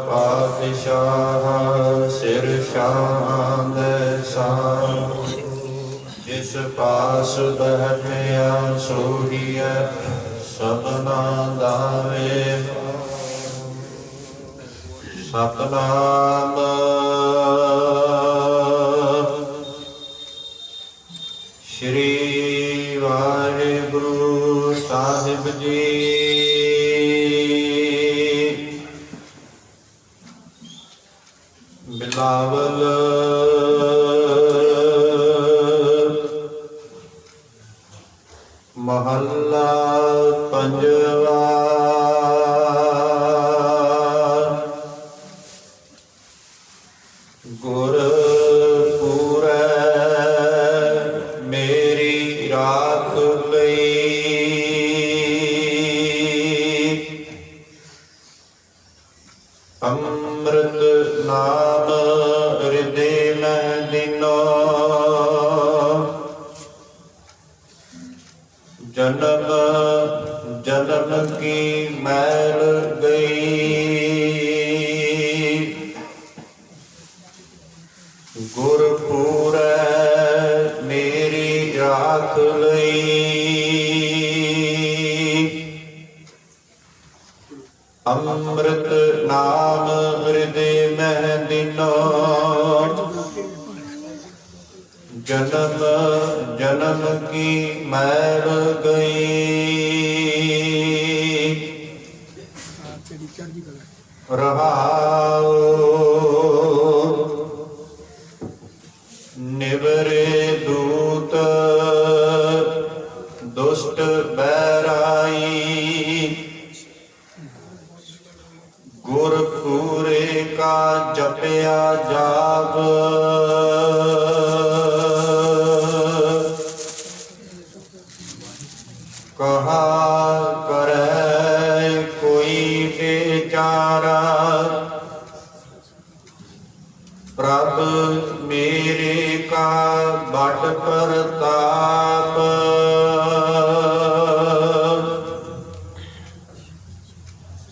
ਪਾਤਸ਼ਾਹ ਸਿਰ ਸ਼ਾਂਦ ਸਾਹ, ਜਿਸ ਪਾਸ ਬਹਿਠਿਆ ਸੋਹੀਐ ਸਭਨਾ ਦਾਵੇ। ਸਤਨਾਮ ਸ਼੍ਰੀ ਵਾਹਿਗੁਰੂ ਸਾਹਿਬ ਜੀ। ਬਿਲਾਵਲ ਮਹੱਲਾ ਪੰਜਵਾ। ਗੁਰ ਪੂਰੈ ਮੇਰੀ ਰਾਖ ਲਈ, ਅੰਮ੍ਰਿਤ ਨਾਮ ਹਿਰਦੇ ਮਹਿ ਦਿਨੋ। ਜਨਮ ਜਨਮ ਕੀ ਮੈਲ ਗਈ, ਗੁਰ ਪੂਰੈ ਮੇਰੀ ਰਾਖ ਲਈ। ਅੰਮ੍ਰਿਤ ਨਾਮ ਹਿਰਦੇ ਮਹਿ ਦਿਨੋ। ਜਨਮ ਜਨਮ ਕੀ ਮੈਲ ਗਈ, ਰਹਾਉ ਨਿਵਰੇ ਦੂਤ ਦੁਸ਼ਟ ਬੈਰਾਈ। ਗੁਰ ਪੂਰੇ ਕਾ ਜਪਿਆ ਜਾਪ, ਕਹਾ ਕਰੈ ਕੋਈ ਵਿਚਾਰਾ। ਪ੍ਰਭ ਮੇਰੇ ਕਾ ਬਟ ਪ੍ਰਤਾਪ,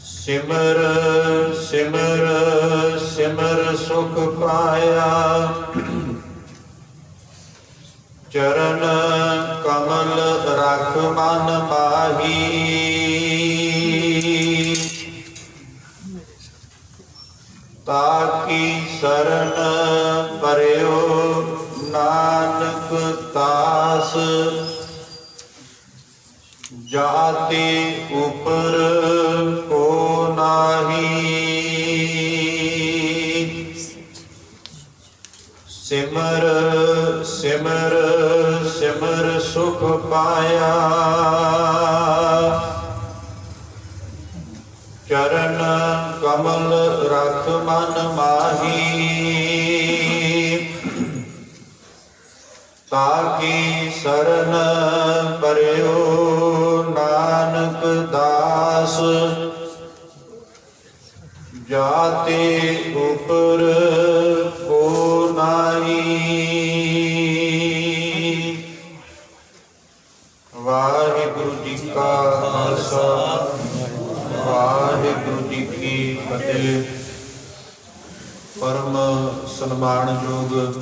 ਸਿਮਰ ਸਿਮਰ ਸਿਮਰ ਸੁਖ ਪਾਇਆ। ਚਰਨ ਕਮਲ ਰਖ ਮਨ ਮਾਹੀ, ਤਾਕੀ ਸਰਨ ਪਰਿਓ ਨਾਨਕ ਦਾਸ। ਜਾਤੇ ਉਪਰ ਕੋ ਨਾਹੀ, ਸਿਮਰ ਸਿਮਰ ਸਿਮਰ ਸੁਖ ਪਾਇਆ। ਚਰਨ ਕਮਲ ਰਖ ਮਨ ਮਾਹੀ, ਤਾਕੀ ਸਰਨ ਪਰਿਓ ਨਾਨਕ ਦਾਸ। ਜਾਤੇ ਉਪਰ ਕੋ ਨਾਹੀ। ਵਾਹਿਗੁਰੂ ਜੀ ਕਾ ਖਾਲਸਾ, ਵਾਹਿਗੁਰੂ ਜੀ ਕੀ ਫਤਿਹ। ਪਰਮ ਸਨਮਾਨਯੋਗ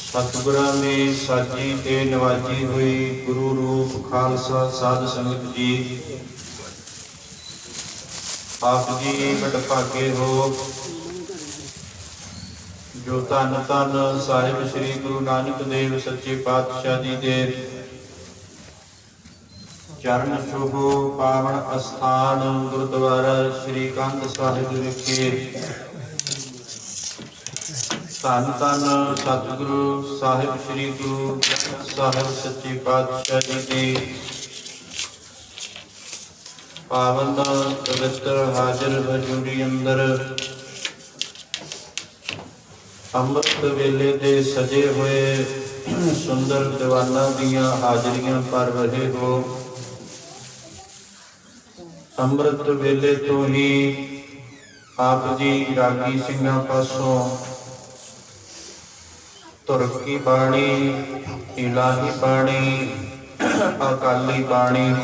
ਸਤਿਗੁਰਾਂ ਦੀ ਸਾਜੀ ਤੇ ਨਵਾਜੀ ਹੋਈ ਗੁਰੂ ਰੂਪ ਖਾਲਸਾ ਸਾਧ ਸੰਗਤ ਜੀ, ਆਪ ਜੀ ਵਡਭਾਗੇ ਹੋ ਜੋ ਧੰਨ ਧੰਨ ਸਾਹਿਬ ਸ੍ਰੀ ਗੁਰੂ ਨਾਨਕ ਦੇਵ ਸੱਚੇ ਪਾਤਸ਼ਾਹ ਜੀ ਦੇ ਚਰਨ ਛੂਹੋ ਪਾਵਨ ਅਸਥਾਨ ਗੁਰਦੁਆਰਾ ਸ੍ਰੀ ਕੰਧ ਸਾਹਿਬ ਵਿਖੇ ਧੰਨ ਧੰਨ ਸਤਿਗੁਰੂ ਸਾਹਿਬ ਸ੍ਰੀ ਗੁਰੂ ਸਾਹਿਬ ਸੱਚੇ ਪਾਤਸ਼ਾਹ ਜੀ ਦੀ ਪਾਵਨ ਪਵਿੱਤਰ ਹਾਜ਼ਰ ਹਜ਼ੂਰੀ ਅੰਦਰ ਅੰਮ੍ਰਿਤ ਵੇਲੇ ਦੇ ਸਜੇ ਹੋਏ ਸੁੰਦਰ ਦੀਵਾਨਾਂ ਦੀਆਂ ਹਾਜ਼ਰੀਆਂ ਭਰ ਰਹੇ ਹੋ। ਅੰਮ੍ਰਿਤ ਵੇਲੇ ਤੋਂ ਹੀ ਆਪ ਜੀ ਰਾਗੀ ਸਿੰਘਾਂ ਪਾਸੋਂ ਤੁਰਕੀ ਬਾਣੀ, ਇਲਾਹੀ ਬਾਣੀ, ਅਕਾਲੀ ਬਾਣੀ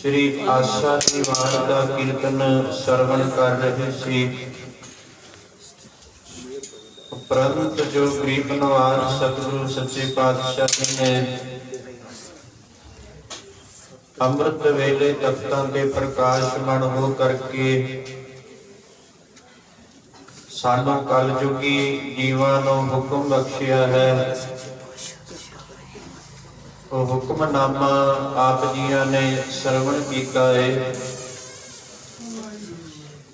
श्री आशा की वार का कीर्तन श्रवण कर रहे सी। उपरंत जो गरीब नवाज सतगुरु सच्चे पातशाह जी ने अमृत वेले तख्तां के प्रकाशमान हो करके सानू कलयुगी जीवां नूं हुक्म बख्शिया है। वो हुक्मनामा आप जिया ने श्रवण किया है।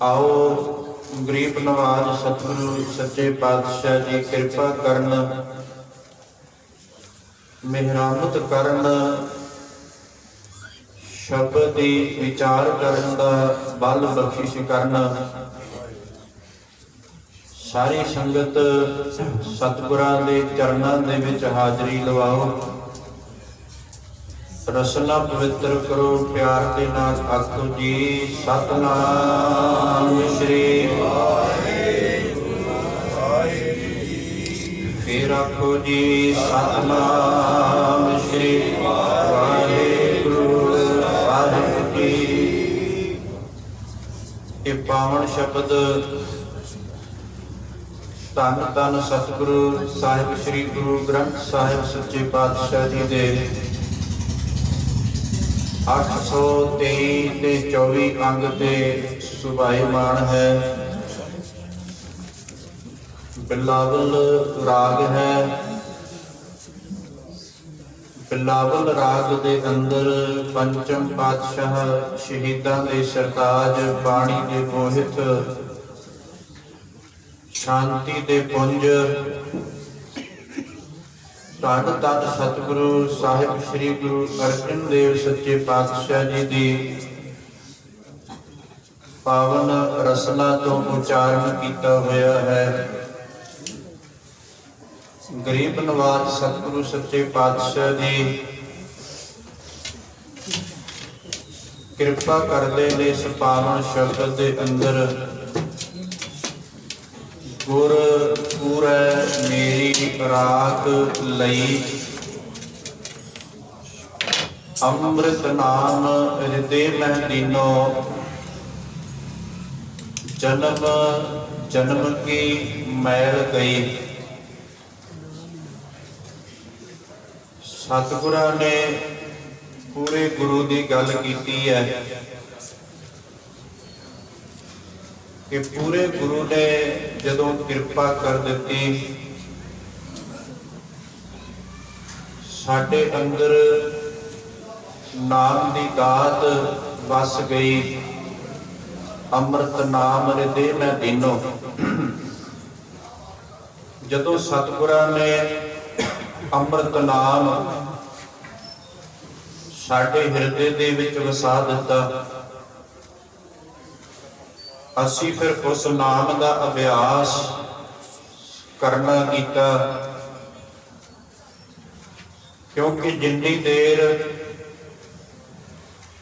आओ गरीब नवाज सतगुरु सच्चे पातशाह जी कृपा करन, मेहरामत करन, शब्द दी विचार करन दा बल बख्शिश करन। सारी संगत सतगुरां दे चरनां दे विच हाजरी लवाओ। रसना पवित्र करो प्यार के नाल आखो जी सतनाम श्री फिर आखो जी सतनाम श्री वाहेगुरु वाहेगुरु जी। ये पावन शब्द धन धन सतगुरु साहिब श्री गुरु ग्रंथ साहिब सच्चे पातशाह जी दे 823 ते 24 अंग ते सुभाईमान है। बिलावल राग है। बिलावल राग दे अंदर पंचम पातशाह शहीदां दे सरताज बाणी दे मोहित शांति दे पुंज धन धन सतगुरु साहिब श्री गुरु अर्जन देव सच्चे पातशाह जी दी पावन रसना तो उच्चारण किया होया है। गरीब नवाज सतगुरु सच्चे पातशाह जी कृपा करते ने इस पावन शब्द के अंदर गुर पूरै मेरी राख लई अमृत नाम हृदय में दीनो जन्म जन्म की मैल गई। सतगुरां ने पूरे गुरु की गल की है कि पूरे गुरु ने जदों कृपा कर दी साडे अंदर नाम की दात वस गई। अमृत नाम हृदय में दीनो। जदों सतगुरां ने अमृत नाम साडे हृदय दे विच वसा दिता, असी फिर उस नाम का अभ्यास करना कीता। क्योंकि जिन्नी देर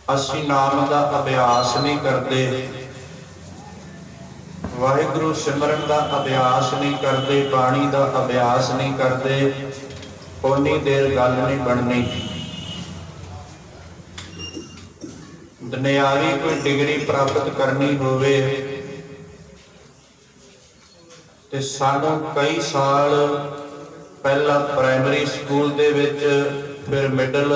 असी नाम का अभ्यास नहीं करते, वाहिगुरु सिमरन का अभ्यास नहीं करते, बाणी का अभ्यास नहीं करते, उन्नी देर गल नहीं बननी। दुनियावी कोई डिग्री प्राप्त करनी होवे ते सानू कई साल पहला प्राइमरी स्कूल दे विच, फिर मिडल,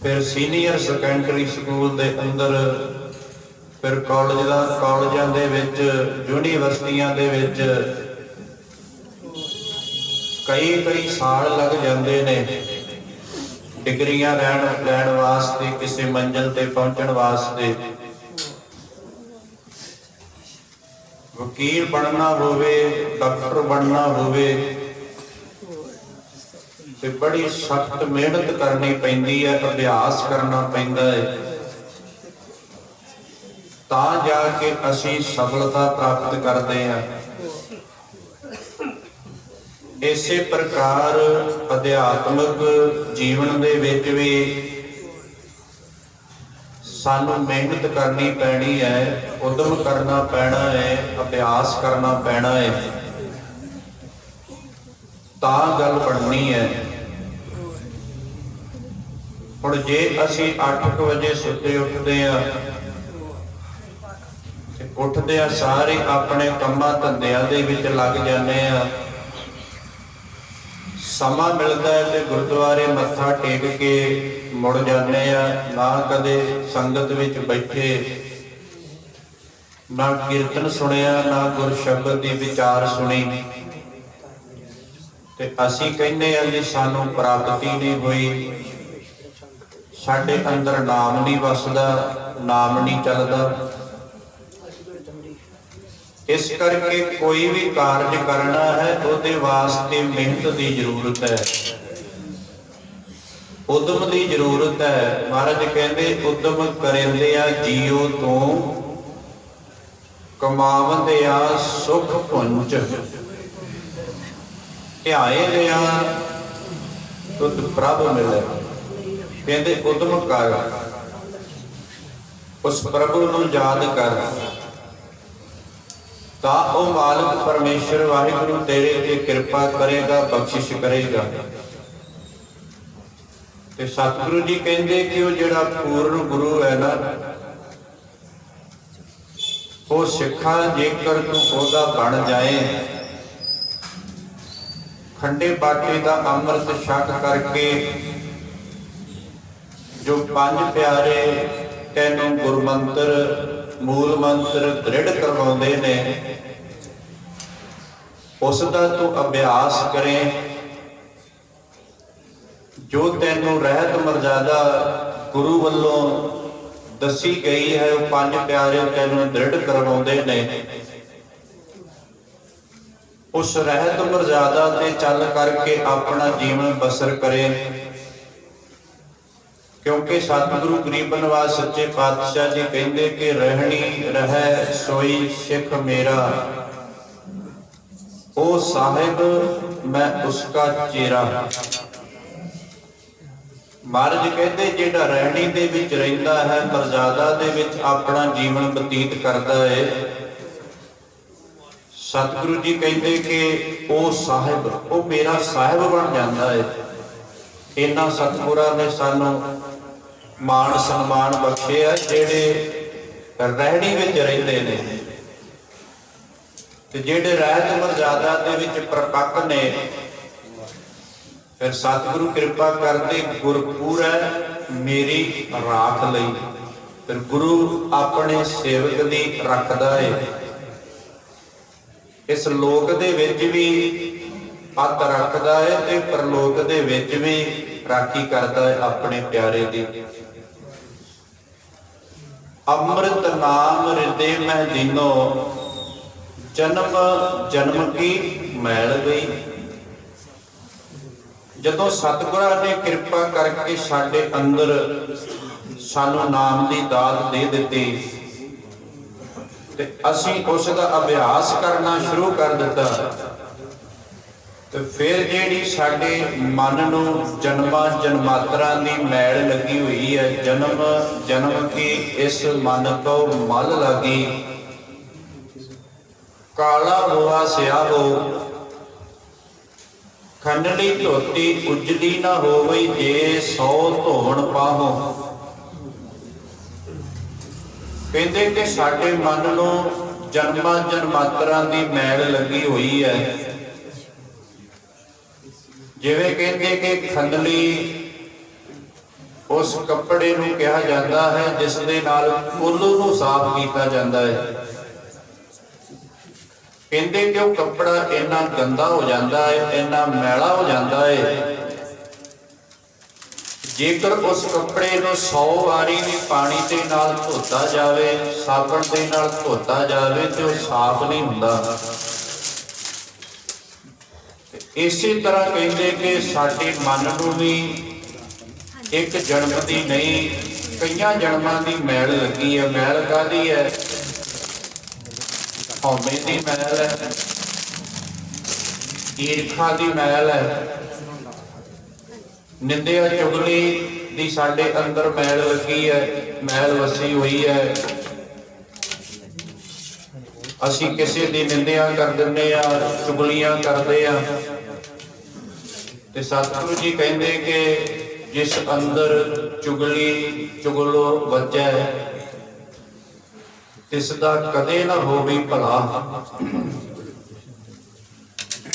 फिर सीनियर सैकेंडरी स्कूल दे अंदर, फिर कॉलेजां दे विच, यूनिवर्सिटियां दे विच कई साल लग जाते ने डिग्रियां लैण वास्ते, किसी मंजिल ते पहुंचण वास्ते। वकील बनना होवे, डॉक्टर बनना होवे ते बड़ी सख्त मेहनत करनी पैंदी है, अभ्यास करना पैंदा है, तां जाके असीं सफलता प्राप्त करते हैं। इसे प्रकार अध्यात्मक जीवन दे विच भी सानू मेहनत करनी पैनी है, उद्यम करना पैना है, अभ्यास करना पैना है, तां गल बननी है। ਹੁਣ ਜੇ ਅਸੀਂ 8 ਵਜੇ ਸੁੱਤੇ ਉੱਠਦੇ ਆ ਤੇ ਉੱਠਦੇ ਆ ਸਾਰੇ ਆਪਣੇ ਕੰਮਾਂ ਧੰਦਿਆਂ ਦੇ ਵਿੱਚ ਲੱਗ ਜਾਂਦੇ ਆ, ਸਮਾਂ ਮਿਲਦਾ ਹੈ ਤੇ ਗੁਰਦੁਆਰੇ ਮੱਥਾ ਟੇਕ ਕੇ ਮੁੜ ਜਾਂਦੇ ਆ, ਨਾ ਕਦੇ ਸੰਗਤ ਵਿੱਚ ਬੈਠੇ, ਨਾ ਕੀਰਤਨ ਸੁਣਿਆ, ਨਾ ਗੁਰ ਸ਼ਬਦ ਦੀ ਵਿਚਾਰ ਸੁਣੀ, ਤੇ ਅਸੀਂ ਕਹਿੰਦੇ ਆ ਜੀ ਸਾਨੂੰ ਪ੍ਰਾਪਤੀ ਨਹੀਂ ਹੋਈ, ਸਾਡੇ ਅੰਦਰ ਨਾਮ ਨਹੀਂ ਵਸਦਾ, ਨਾਮ ਨਹੀਂ ਚੱਲਦਾ। ਇਸ ਕਰਕੇ ਕੋਈ ਵੀ ਕਾਰਜ ਕਰਨਾ ਹੈ ਉਹਦੇ ਵਾਸਤੇ ਮਿਹਨਤ ਦੀ ਜ਼ਰੂਰਤ ਹੈ, ਉਦਮ ਦੀ ਜ਼ਰੂਰਤ ਹੈ। ਮਹਾਰਾਜ ਕਹਿੰਦੇ ਉਦਮ ਕਰਿੰਦੇ ਆ ਜੀਉ ਤੋਂ, ਕਮਾਵੰਦੇ ਆ ਸੁਖ ਪੁੰਜ, ਧਿਆਏ ਲਿਆ ਤੁਧ ਪ੍ਰਭ ਮਿਲੇ। ਕਹਿੰਦੇ ਉਦਮ ਕਰ, ਉਸ ਪ੍ਰਭੂ ਨੂੰ ਯਾਦ ਕਰ, ਤਾਂ ਉਹ ਮਾਲਕ ਪਰਮੇਸ਼ਰ ਵਾਹਿਗੁਰੂ ਤੇਰੇ ਤੇ ਕਿਰਪਾ ਕਰੇਗਾ, ਬਖਸ਼ਿਸ਼ ਕਰੇਗਾ। ਤੇ ਸਤਿਗੁਰੂ ਜੀ ਕਹਿੰਦੇ ਕਿ ਉਹ ਜਿਹੜਾ ਪੂਰਨ ਗੁਰੂ ਹੈ ਨਾ, ਉਹ ਸਿੱਖਾਂ ਜੇਕਰ ਤੂੰ ਉਹਦਾ ਬਣ ਜਾਏ, ਖੰਡੇ ਬਾਟੇ ਦਾ ਅੰਮ੍ਰਿਤ ਛਕ ਕਰਕੇ ਜੋ 5 ਪਿਆਰੇ ਤੈਨੂੰ ਗੁਰਮੰਤਰ ਮੂਲ ਮੰਤਰ ਦ੍ਰਿੜ ਕਰਵਾਉਂਦੇ ਨੇ, ਉਸ ਦਾ ਤੂੰ ਅਭਿਆਸ ਕਰੇ। ਜੋ ਤੈਨੂੰ ਰਹਿਤ ਮਰਜ਼ਾਦਾ ਗੁਰੂ ਵੱਲੋਂ ਦੱਸੀ ਗਈ ਹੈ, ਉਹ 5 ਪਿਆਰੇ ਤੈਨੂੰ ਦ੍ਰਿੜ ਕਰਵਾਉਂਦੇ ਨੇ, ਉਸ ਰਹਿਤ ਮਰਜ਼ਾਦਾ ਤੇ ਚੱਲ ਕਰਕੇ ਆਪਣਾ ਜੀਵਨ ਬਸਰ ਕਰੇ। ਕਿਉਂਕਿ ਸਤਿਗੁਰੂ ਗਰੀਬ ਨਿਵਾਸ ਸੱਚੇ ਪਾਤਸ਼ਾਹ ਜੀ ਕਹਿੰਦੇ ਕਿ ਰਹਿਣੀ ਰਹਿ ਸੋਈ ਸਿੱਖ ਮੇਰਾ, ਉਹ ਸਾਹਿਬ ਮੈਂ ਉਸਕਾ ਚੇਰਾ। ਮਹਾਰਾਜ ਕਹਿੰਦੇ ਜਿਹੜਾ ਰਹਿਣੀ ਦੇ ਵਿੱਚ ਰਹਿੰਦਾ ਹੈ, ਮਰਜ਼ਾਦਾ ਦੇ ਵਿੱਚ ਆਪਣਾ ਜੀਵਨ ਬਤੀਤ ਕਰਦਾ ਹੈ, ਸਤਿਗੁਰੂ ਜੀ ਕਹਿੰਦੇ ਕਿ ਉਹ ਸਾਹਿਬ, ਉਹ ਮੇਰਾ ਸਾਹਿਬ ਬਣ ਜਾਂਦਾ ਹੈ। ਇਹਨਾਂ ਸਤਿਗੁਰਾਂ ਨੇ ਸਾਨੂੰ ਮਾਣ ਸਨਮਾਨ ਬਖਸ਼ਿਆ ਜਿਹੜੇ ਰਹਿਣੀ ਵਿੱਚ ਰਹਿੰਦੇ ਨੇ, ਤੇ ਜਿਹੜੇ ਰਹਿਤ ਮਰਜ਼ਾਦਾ ਦੇ ਵਿੱਚ ਪ੍ਰਪੱਕ ਨੇ, ਫਿਰ ਸਤਿਗੁਰੂ ਕਿਰਪਾ ਕਰਦੇ ਗੁਰਪੂਰ ਹੈ ਮੇਰੀ ਰਾਖ ਲਈ। ਫਿਰ ਗੁਰੂ ਆਪਣੇ ਸੇਵਕ ਦੀ ਰੱਖਦਾ ਹੈ, ਇਸ ਲੋਕ ਦੇ ਵਿੱਚ ਵੀ ਹੱਥ ਰੱਖਦਾ ਹੈ ਤੇ ਪਰਲੋਕ ਦੇ ਵਿੱਚ ਵੀ ਰਾਖੀ ਕਰਦਾ ਹੈ ਆਪਣੇ ਪਿਆਰੇ ਦੀ। ਅੰਮ੍ਰਿਤ ਨਾਮ ਹਿਰਦੇ ਮਹਿ ਦੀਨੋ, ਜਨਮ ਜਨਮ ਕੀ ਮੈਲ ਗਈ। ਜਦੋਂ ਸਤਿਗੁਰਾਂ ਨੇ ਕਿਰਪਾ ਕਰਕੇ ਸਾਡੇ ਅੰਦਰ ਸਾਨੂੰ ਨਾਮ ਦੀ ਦਾਤ ਦੇ ਦਿੱਤੀ ਤੇ ਅਸੀਂ ਉਸ ਦਾ ਅਭਿਆਸ ਕਰਨਾ ਸ਼ੁਰੂ ਕਰ ਦਿੱਤਾ, ਤੇ ਫਿਰ ਜਿਹੜੀ ਸਾਡੇ ਮਨ ਨੂੰ ਜਨਮਾਂ ਜਨਮਾਤਰਾਂ ਦੀ ਮੈਲ ਲੱਗੀ ਹੋਈ ਹੈ, ਜਨਮ ਜਨਮ ਕੀ ਇਸ ਮਨ ਤੋਂ ਮਲ ਲੱਗੀ, ਕਾਲਾ ਹੋਆ ਸਿਆਹੋ ਖੰਡਲੀ ਧੋਤੀ ਉਜਲੀ ਨਾ ਹੋਵਈ, ਜੇ 100 ਧੋਵਣ ਪਾਹੋ। ਕਹਿੰਦੇ ਕਿ ਸਾਡੇ ਮਨ ਨੂੰ ਜਨਮਾਂ ਜਨਮਾਤਰਾਂ ਦੀ ਮੈਲ ਲੱਗੀ ਹੋਈ ਹੈ। ਜਿਵੇਂ ਕਹਿੰਦੇ ਕਿ ਖੰਡਲੀ ਉਸ ਕੱਪੜੇ ਨੂੰ ਕਿਹਾ ਜਾਂਦਾ ਹੈ ਜਿਸ ਦੇ ਨਾਲ ਕੁੱਲ ਨੂੰ ਸਾਫ਼ ਕੀਤਾ ਜਾਂਦਾ ਹੈ। ਕਹਿੰਦੇ ਕਿ ਉਹ ਕੱਪੜਾ ਇੰਨਾ ਗੰਦਾ ਹੋ ਜਾਂਦਾ ਹੈ, ਇੰਨਾ ਮੈਲਾ ਹੋ ਜਾਂਦਾ ਹੈ, ਜੇਕਰ ਉਸ ਕੱਪੜੇ ਨੂੰ 100 ਵਾਰੀ ਵੀ ਪਾਣੀ ਦੇ ਨਾਲ ਧੋਤਾ ਜਾਵੇ, ਸਾਬਣ ਦੇ ਨਾਲ ਧੋਤਾ ਜਾਵੇ, ਤੇ ਉਹ ਸਾਫ਼ ਨਹੀਂ ਹੁੰਦਾ। ਇਸੇ ਤਰ੍ਹਾਂ ਕਹਿੰਦੇ ਕਿ ਸਾਡੇ ਮਨ ਨੂੰ ਵੀ ਇੱਕ ਜਨਮ ਦੀ ਨਹੀਂ, ਕਈਆਂ ਜਨਮਾਂ ਦੀ ਮੈਲ ਲੱਗੀ ਹੈ। ਮੈਲ ਕਾਹਦੀ ਹੈ? ਹਉਮੈ ਦੀ ਮੈਲ ਹੈ, ਈਰਖਾ ਦੀ ਮੈਲ ਹੈ, ਨਿੰਦਿਆ ਚੁਗਲੀ ਦੀ ਸਾਡੇ ਅੰਦਰ ਮੈਲ ਲੱਗੀ ਹੈ, ਮੈਲ ਵਸੀ ਹੋਈ ਹੈ। ਅਸੀਂ ਕਿਸੇ ਦੀ ਨਿੰਦਿਆ ਕਰ ਦਿੰਦੇ ਆ, ਚੁਗਲੀਆਂ ਕਰਦੇ ਆ, ਤੇ ਸਤਿਗੁਰੂ ਜੀ ਕਹਿੰਦੇ ਕਿ ਜਿਸ ਅੰਦਰ ਚੁਗਲੀ ਚੁਗਲੋ ਵਜੈ, ਤਿਸ ਦਾ ਕਦੇ ਨਾ ਹੋਵੇ ਭਲਾ।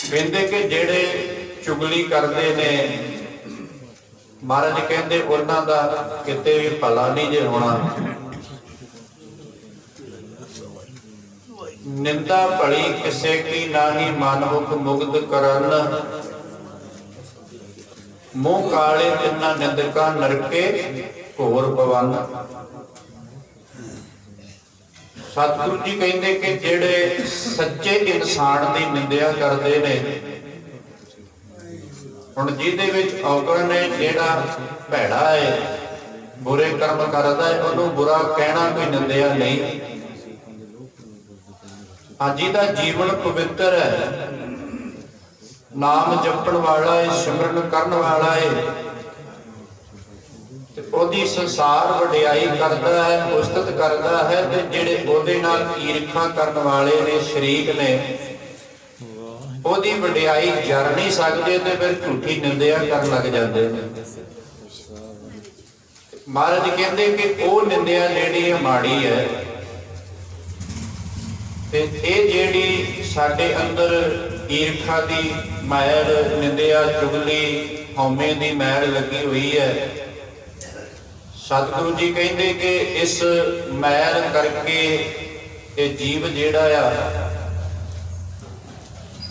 ਕਹਿੰਦੇ ਕਿ ਜਿਹੜੇ ਚੁਗਲੀ ਕਰਦੇ ਨੇ, ਮਹਾਰਾਜ ਕਹਿੰਦੇ ਉਹਨਾਂ ਦਾ ਕਿਤੇ ਵੀ ਭਲਾ ਨਹੀਂ ਜੇ ਹੋਣਾ। ਨਿੰਦਾ ਭਲੀ ਕਿਸੇ ਕੀ ਨਾਹੀ, ਮਨ ਮੁਖ ਮੁਗਧ ਕਰਨ, ਮੂੰਹ ਕਾਲੇ ਤਿੰਨਾ ਨਿੰਦਕਾਂ ਨਰਕੇ ਘੋਰ ਭਵਨ। ਸਤਿਗੁਰੂ ਜੀ ਕਹਿੰਦੇ ਕਿ ਜਿਹੜੇ ਸੱਚੇ ਇਨਸਾਨ ਦੀ ਨਿੰਦਿਆ ਕਰਦੇ ਨੇ, ਹੁਣ ਜਿਹਦੇ ਵਿੱਚ ਔਗਣ ਨੇ, ਜਿਹੜਾ ਭੈੜਾ ਹੈ, ਬੁਰੇ ਕਰਮ ਕਰਦਾ ਹੈ, ਉਹਨੂੰ ਬੁਰਾ ਕਹਿਣਾ ਕੋਈ ਨਿੰਦਿਆ ਨਹੀਂ। ਹਾਂ, ਜਿਹਦਾ ਜੀਵਨ ਪਵਿੱਤਰ ਹੈ, ਨਾਮ ਜਪਣ ਵਾਲਾ ਹੈ, ਸਿਮਰਨ ਕਰਨ ਵਾਲਾ ਹੈ, ਤੇ ਉਹਦੀ ਸੰਸਾਰ ਵਡਿਆਈ ਕਰਦਾ ਹੈ, ਉਸਤਤ ਕਰਦਾ ਹੈ। ਤੇ ਜਿਹੜੇ ਉਹਦੇ ਨਾਲ ਈਰਖਾ ਕਰਨ ਵਾਲੇ ਨੇ, ਸ਼ਰੀਕ ਨੇ, ਉਹਦੀ ਵਡਿਆਈ ਜਰ ਨਹੀਂ ਸਕਦੇ ਤੇ ਫਿਰ ਝੂਠੀ ਨਿੰਦਿਆ ਕਰਨ ਲੱਗ ਜਾਂਦੇ ਨੇ। ਮਹਾਰਾਜ ਕਹਿੰਦੇ ਕਿ ਉਹ ਨਿੰਦਿਆ ਜਿਹੜੀ ਮਾੜੀ ਹੈ, ਤੇ ਇਹ ਜਿਹੜੀ ਸਾਡੇ ਅੰਦਰ ਈਰਖਾ ਦੀ ਮੈਲ, ਨਿੰਦਿਆ ਚੁਗਲੀ ਹਉਮੈ ਦੀ ਮੈਲ ਲੱਗੀ ਹੋਈ ਹੈ, ਸਤਿਗੁਰੂ ਜੀ ਕਹਿੰਦੇ ਕਿ ਇਸ ਮੈਲ ਕਰਕੇ ਇਹ ਜੀਵ ਜਿਹੜਾ ਆ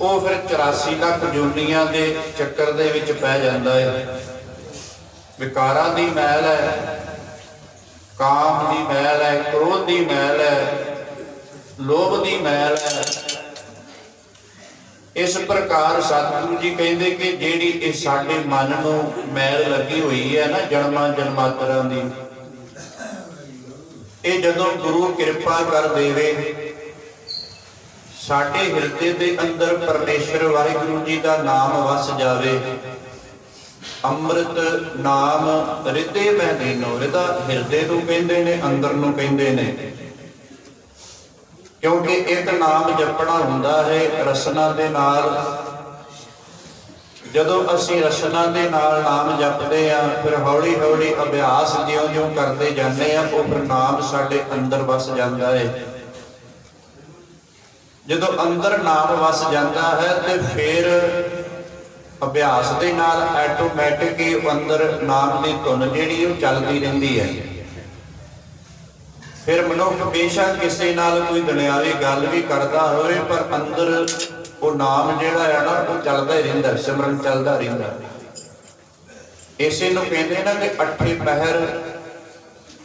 ਉਹ ਫਿਰ 84 ਲੱਖ ਜੂਨੀਆਂ ਦੇ ਚੱਕਰ ਦੇ ਵਿੱਚ ਪੈ ਜਾਂਦਾ ਹੈ। ਵਿਕਾਰਾਂ ਦੀ ਮੈਲ ਹੈ, ਕਾਮ ਦੀ ਮੈਲ ਹੈ, ਕ੍ਰੋਧ ਦੀ ਮੈਲ ਹੈ, ਲੋਭ ਦੀ ਮੈਲ ਹੈ। ਇਸ ਪ੍ਰਕਾਰ ਸਤਿਗੁਰੂ ਜੀ ਕਹਿੰਦੇ ਕਿ ਜਿਹੜੀ ਇਹ ਸਾਡੇ ਮਨ ਨੂੰ ਮੈਲ ਲੱਗੀ ਹੋਈ ਹੈ ਨਾ, ਜਨਮਾਂ ਜਨਮਾਂਤਰਾਂ ਦੀ, ਇਹ ਜਦੋਂ ਗੁਰੂ ਕਿਰਪਾ ਕਰ ਦੇਵੇ, ਸਾਡੇ ਹਿਰਦੇ ਦੇ ਅੰਦਰ ਪਰਮੇਸ਼ਰ ਵਾਹਿਗੁਰੂ ਜੀ ਦਾ ਨਾਮ ਵਸ ਜਾਵੇ। ਅੰਮ੍ਰਿਤ ਨਾਮ ਹਿਰਦੇ ਮੈਂ ਲੀਨੋ, ਹਿਰਦਾ ਹਿਰਦੇ ਨੂੰ ਕਹਿੰਦੇ ਨੇ, ਅੰਦਰ ਨੂੰ ਕਹਿੰਦੇ ਨੇ, ਕਿਉਂਕਿ ਇੱਕ ਨਾਮ ਜਪਣਾ ਹੁੰਦਾ ਹੈ ਰਸਨਾ ਦੇ ਨਾਲ। ਜਦੋਂ ਅਸੀਂ ਰਸਨਾ ਦੇ ਨਾਲ ਨਾਮ ਜਪਦੇ ਹਾਂ, ਫਿਰ ਹੌਲੀ ਹੌਲੀ ਅਭਿਆਸ ਜਿਉਂ-ਜਿਉਂ ਕਰਦੇ ਜਾਂਦੇ ਹਾਂ, ਉਹ ਫਿਰ ਨਾਮ ਸਾਡੇ ਅੰਦਰ ਵਸ ਜਾਂਦਾ ਹੈ। ਜਦੋਂ ਅੰਦਰ ਨਾਮ ਵਸ ਜਾਂਦਾ ਹੈ ਤੇ ਫਿਰ ਅਭਿਆਸ ਦੇ ਨਾਲ ਆਟੋਮੈਟਿਕ ਹੀ ਅੰਦਰ ਨਾਮ ਦੀ ਧੁਨ ਜਿਹੜੀ ਉਹ ਚੱਲਦੀ ਰਹਿੰਦੀ ਹੈ। ਫਿਰ ਮਨੁੱਖ ਬੇਸ਼ੱਕ ਕਿਸੇ ਨਾਲ ਕੋਈ ਦੁਨਿਆਵੀ ਗੱਲ ਵੀ ਕਰਦਾ ਹੋਵੇ, ਪਰ ਅੰਦਰ ਉਹ ਨਾਮ ਜਿਹੜਾ ਹੈ ਨਾ ਉਹ ਚੱਲਦਾ ਹੀ ਰਹਿੰਦਾ, ਸਿਮਰਨ ਚੱਲਦਾ ਰਹਿੰਦਾ। ਇਸੇ ਨੂੰ ਕਹਿੰਦੇ ਨਾ ਕਿ ਅੱਠੇ ਪਹਿਰ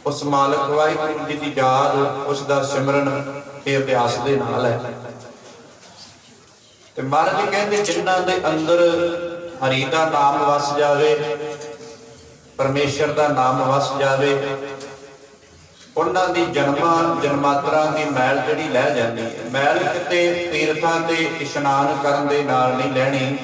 ਉਸ ਮਾਲਕ ਵਾਹਿਗੁਰੂ ਜੀ ਦੀ ਯਾਦ, ਉਸ ਦਾ ਸਿਮਰਨ, ਇਹ ਅਭਿਆਸ ਦੇ ਨਾਲ ਹੈ। ਤੇ ਮਹਾਰਾਜ ਕਹਿੰਦੇ ਜਿਨ੍ਹਾਂ ਦੇ ਅੰਦਰ ਹਰੀ ਦਾ ਨਾਮ ਵਸ ਜਾਵੇ, ਪਰਮੇਸ਼ਰ ਦਾ ਨਾਮ ਵਸ ਜਾਵੇ, ਉਹਨਾਂ ਦੀ ਜਨਮਾਂ ਜਨਮਾਂਤਰਾਂ ਦੀ ਮੈਲ ਜਿਹੜੀ ਲਹਿ ਜਾਂਦੀ ਹੈ। ਮੈਲ ਕਿਤੇ ਤੀਰਥਾਂ ਤੇ ਇਸ਼ਨਾਨ ਕਰਨ ਦੇ ਨਾਲ ਨਹੀਂ ਲੈਣੀ।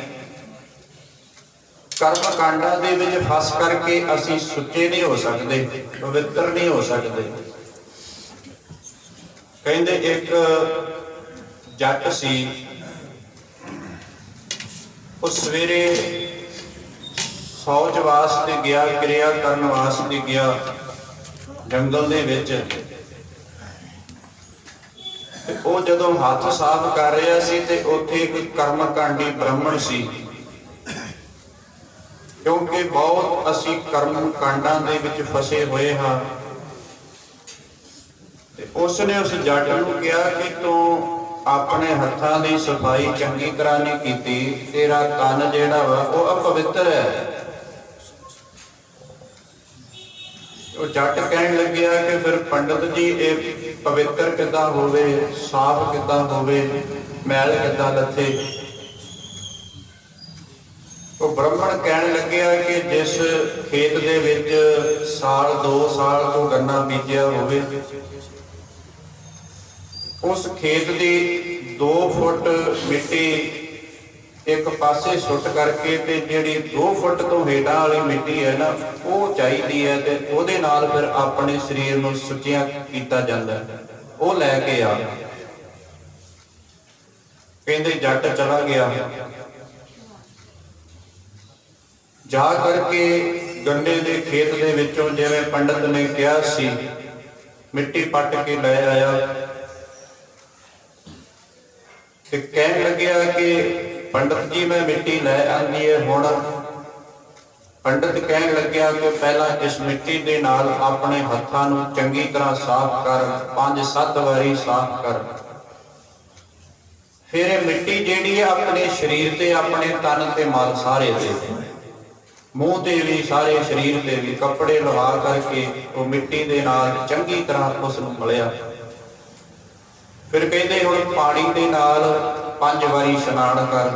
ਕਰਮ ਕਾਂਡਾਂ ਦੇ ਵਿੱਚ ਫਸ ਕਰਕੇ ਅਸੀਂ ਸੁੱਚੇ ਨਹੀਂ ਹੋ ਸਕਦੇ, ਪਵਿੱਤਰ ਨਹੀਂ ਹੋ ਸਕਦੇ। ਕਹਿੰਦੇ ਇੱਕ ਜੱਟ ਸੀ, ਉਹ ਸਵੇਰੇ ਸੌਚ ਵਾਸਤੇ ਗਿਆ, ਕਿਰਿਆ ਕਰਨ ਵਾਸਤੇ ਗਿਆ ਜੰਗਲ ਦੇ ਵਿੱਚ। ਤੇ ਉਹ ਜਦੋਂ ਹੱਥ ਸਾਫ਼ ਕਰ ਰਿਹਾ ਸੀ ਤੇ ਉੱਥੇ ਇੱਕ ਕਰਮਕਾਂਡੀ ਬ੍ਰਾਹਮਣ ਸੀ। ਕਿਉਂਕਿ ਬਹੁਤ ਅਸੀਂ ਕਰਮ ਕਾਂਡਾਂ ਦੇ ਵਿੱਚ ਫਸੇ ਹੋਏ ਹਾਂ। ਤੇ ਉਸਨੇ ਉਸ ਜੱਟ ਨੂੰ ਕਿਹਾ ਕਿ ਤੂੰ ਆਪਣੇ ਹੱਥਾਂ ਦੀ ਸਫਾਈ ਚੰਗੀ ਤਰ੍ਹਾਂ ਨਹੀਂ ਕੀਤੀ, ਤੇਰਾ ਤਨ ਜਿਹੜਾ ਵਾ ਉਹ ਅਪਵਿੱਤਰ ਹੈ। ਉਹ ਜੱਟ ਕਹਿਣ ਲੱਗਿਆ ਕਿ ਫਿਰ ਪੰਡਤ ਜੀ ਇਹ ਪਵਿੱਤਰ ਕਿੱਦਾਂ ਹੋਵੇ, ਸਾਫ਼ ਕਿੱਦਾਂ ਹੋਵੇ, ਮੈਲ ਕਿੱਦਾਂ ਲੱਥੇ। ਉਹ ਬ੍ਰਾਹਮਣ ਕਹਿਣ ਲੱਗਿਆ ਕਿ ਜਿਸ ਖੇਤ ਦੇ ਵਿੱਚ ਸਾਲ 2 ਸਾਲ ਤੋਂ ਗੰਨਾ ਬੀਜਿਆ ਹੋਵੇ, ਉਸ ਖੇਤ ਦੀ 2 ਫੁੱਟ ਮਿੱਟੀ ਇੱਕ ਪਾਸੇ ਸੁੱਟ ਕਰਕੇ ਤੇ ਜਿਹੜੀ 2 ਫੁੱਟ ਤੋਂ ਹੇਠਾਂ ਵਾਲੀ ਮਿੱਟੀ ਹੈ ਨਾ ਉਹ ਚਾਹੀਦੀ ਹੈ, ਤੇ ਉਹਦੇ ਨਾਲ ਫਿਰ ਆਪਣੇ ਸਰੀਰ ਨੂੰ ਸੁੱਚਿਆ ਕੀਤਾ ਜਾਂਦਾ, ਉਹ ਲੈ ਕੇ ਆ। ਕਹਿੰਦੇ ਜੱਟ ਚਲਾ ਗਿਆ, ਜਾ ਕਰਕੇ गन्ने के खेत दे विचों जिवें पंडित ने कहा सी मिट्टी पट के लै आया ते कहन लग्या कि पंडित जी मैं मिट्टी लै आंदी है हुण। पंडित कहन लग्या कि पहला इस मिट्टी दे नाल अपने हत्थां नूं चंगी तरह साफ कर, 5-7 वारी साफ कर। फिर मिट्टी जिहड़ी है अपने शरीर ते, अपने तन ते मल सारे ते, मूँह ते भी, सारे शरीर ते भी कपड़े लगा करके वो मिट्टी दे नाल चंगी तरह उस नूं मलिया। फिर कहते हुण पानी दे नाल 5 वारी इशनान कर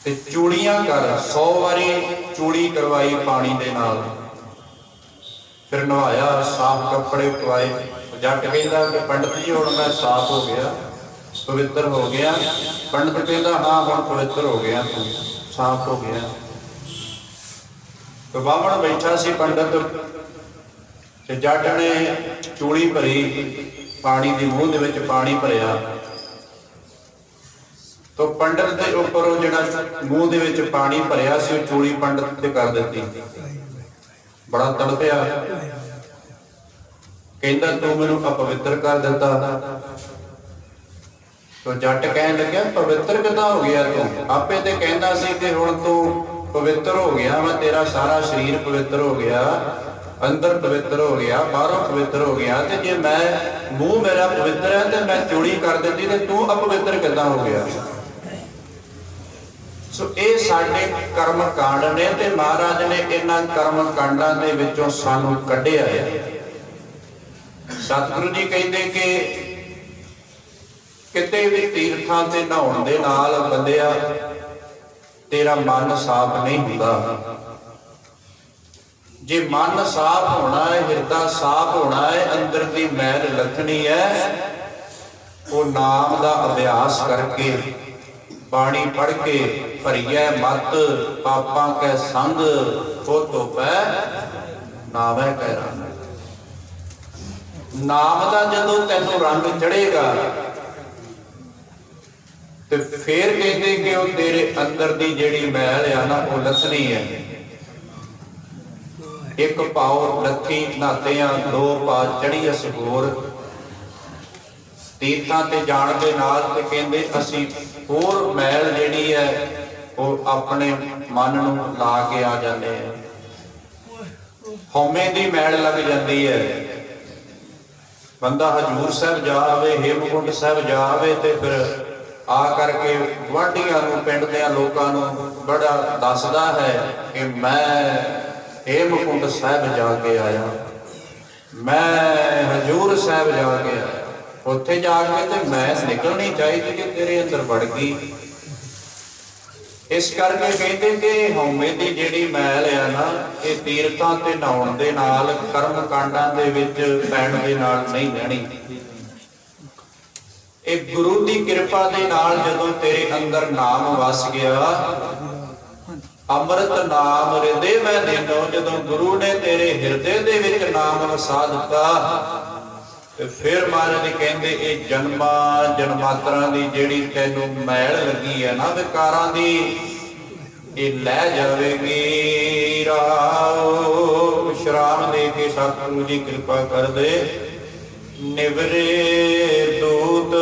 ते चूड़ियां कर, 100 वारी चूड़ी करवाई पानी दे नाल। फिर नहाया, साफ कपड़े पवाए। जट कहता कि पंडित जी हुण मैं साफ हो गया, पवित्र हो गया। पंडित कहता हाँ हुण पवित्र हो गया, तू साफ हो गया। तो बामण बैठा सी पंडित ते जट ने चूड़ी भरी, पानी दी मूँह दे विच पानी भरिया। तो पंडित के उपर जिहड़ा मूँह दे विच पानी भरिया सी चूड़ी पंडित ते कर दित्ती। बड़ा तड़फिया, कहंदा तू मैनूं अपवित्र कर दिता। तो जट कहन लग्या पवित्र किदां हो गया तू? आपे ते कहंदा सी कि हुण तू पवित्र हो गया, मैं तेरा सारा शरीर पवित्र हो गया, अंदर पवित्र हो गया, बाहरों पवित्र हो गया। ते जे मैं मूँह मेरा पवित्र है तो मैं चूड़ी कर दी ते तू अपवित्र किदां हो गया? सो ये साडे कर्म कांड ने ते महाराज ने इन्हां कर्म कांडां दे विचों सानूं कढिया है। सतगुरु जी कहते कि किते भी तीर्थां ते नहाउण दे नाल बंदिया तेरा मन साफ नहीं हुंदा। जे मन साफ होना है, हिरदा साफ होना है, अंदर की मैल लथनी है, वो नाम का अभ्यास करके, बाणी पढ़ के, भरिया मत पापां कै संग हो धोपै नावै कै रंग। नाम का जदों तैनूं रंग चढ़ेगा तो फिर कहते कि वो तेरे अंदर की जिहड़ी मैल आ ना वो लथनी है। एक पाओ लथी नहाते हैं, 2 पा चढ़ी अस होर। तीर्थां ते जाण दे नाल ते कहंदे असीं होर मैल जिहड़ी है वो अपने मन नूं ला के आ जांदे हैं। हौमे दी मैल लग जाती है। बंदा हजूर साहब जा आवे, हेमकुंड साहब जा आवे ते फिर आ करके गुआढ़ियां नूं, पिंड दे लोकां नूं बड़ा दसदा है कि मैं हेमकुंड साहब जाके आया, मैं हजूर साहब जाके आया। उत्थे जाके ते मैस निकलनी चाहिए कि तेरे अंदर बढ़ गई। इस करके कहते कि हौमे की जिहड़ी मैल है ना, ये तीर्थां ते नहाउण दे नाल, कर्म कांडां दे विच पैण दे नाल नहीं रहनी। एक गुरु की कृपा दे नाल जदों तेरे अंदर नाम वस गया, अमृत नाम हृदय मैं देनो, जदों गुरु ने तेरे हिरदे दे विच नाम वसा दिता ते फिर महाराज कहंदे ये जन्मां जन्मांतरां दी जिहड़ी तैनूं मैल लगी है ना विकारां दी, ये लै जावेगी। राओ विश्राम दे के सतगुरु जी कृपा कर दे। निवरे दूत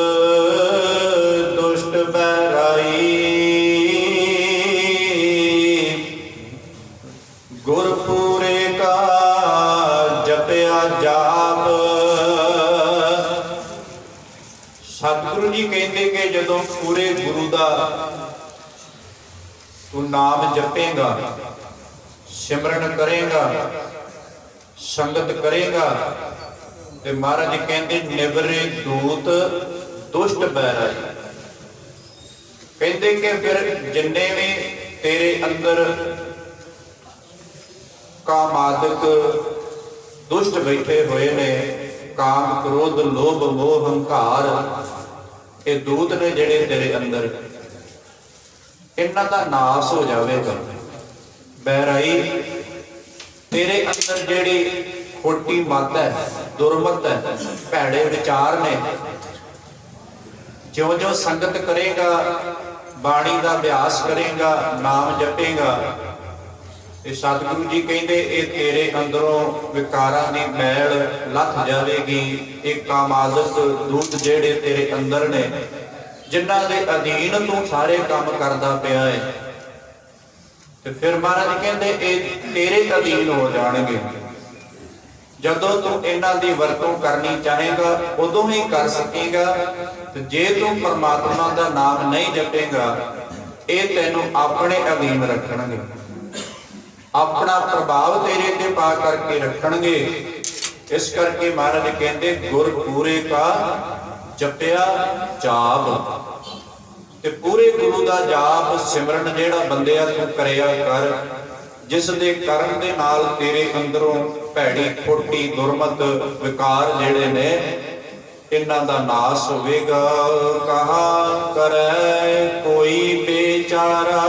दुष्ट बैराई, गुरपुरे का जपया जाप। सतगुरु जी कहते कि जदों पूरे गुरु का तू नाम जपेगा, सिमरन करेगा, संगत करेगा, ते महाराज कहते निवरे दूत दुष्ट बैराई। कहते कि फिर जिन्ने भी तेरे अंदर कामादक दुष्ट बैठे हुए ने, काम क्रोध लोभ मोह हंकार, ये दूत ने जिहड़े तेरे अंदर, इन्हां दा नाश हो जाएगा। बैराई तेरे अंदर जिहड़ी खोटी मत है, दुरमत है, भैड़े विचार ने, ज्यों ज्यों संगत करेगा, बाणी का अभ्यास करेगा, नाम जपेगा, ਇਹ ਸਤਿਗੁਰੂ ਜੀ ਕਹਿੰਦੇ ਇਹ ਤੇਰੇ ਅੰਦਰੋਂ ਵਿਕਾਰਾਂ ਦੀ ਮੈਲ ਲੱਥ ਜਾਵੇਗੀ। ਇਹ ਕਾਮਾਦਿਕ ਦੂਤ ਜਿਹੜੇ ਤੇਰੇ ਅੰਦਰ ਨੇ, ਜਿਨ੍ਹਾਂ ਦੇ ਅਧੀਨ ਤੂੰ ਸਾਰੇ ਕੰਮ ਕਰਦਾ ਪਿਆ ਹੈ, ਤੇ ਫਿਰ ਮਹਾਰਾਜ ਕਹਿੰਦੇ ਇਹ ਤੇਰੇ ਅਧੀਨ ਹੋ ਜਾਣਗੇ। ਜਦੋਂ ਤੂੰ ਇਹਨਾਂ ਦੀ ਵਰਤੋਂ ਕਰਨੀ ਚਾਹੇਗਾ ਉਦੋਂ ਹੀ ਕਰ ਸਕੇਗਾ, ਤੇ ਜੇ ਤੂੰ ਪਰਮਾਤਮਾ ਦਾ ਨਾਮ ਨਹੀਂ ਜਪੇਗਾ ਇਹ ਤੈਨੂੰ ਆਪਣੇ ਅਧੀਨ ਰੱਖਣਗੇ, ਆਪਣਾ ਪ੍ਰਭਾਵ ਤੇਰੇ ਤੇ ਪਾ ਕਰਕੇ ਰੱਖਣਗੇ। ਇਸ ਕਰਕੇ ਮਹਾਰਾਜ ਕਹਿੰਦੇ ਗੁਰ ਪੂਰੇ ਕਾ ਜਪਿਆ ਜਾਪ, ਤੇ ਪੂਰੇ ਗੁਰੂ ਦਾ ਜਾਪ ਸਿਮਰਨ ਜਿਹੜਾ ਬੰਦਿਆ ਤੂੰ ਕਰਿਆ ਕਰ, ਜਿਸ ਦੇ ਕਰਨ ਦੇ ਨਾਲ ਤੇਰੇ ਅੰਦਰੋਂ ਭੈੜੀ ਖੋਟੀ ਦੁਰਮਤ ਵਿਕਾਰ ਜਿਹੜੇ ਨੇ ਇਹਨਾਂ ਦਾ ਨਾਸ ਹੋਵੇਗਾ। ਕਹਾ ਕਰੈ ਕੋਈ ਬੇਚਾਰਾ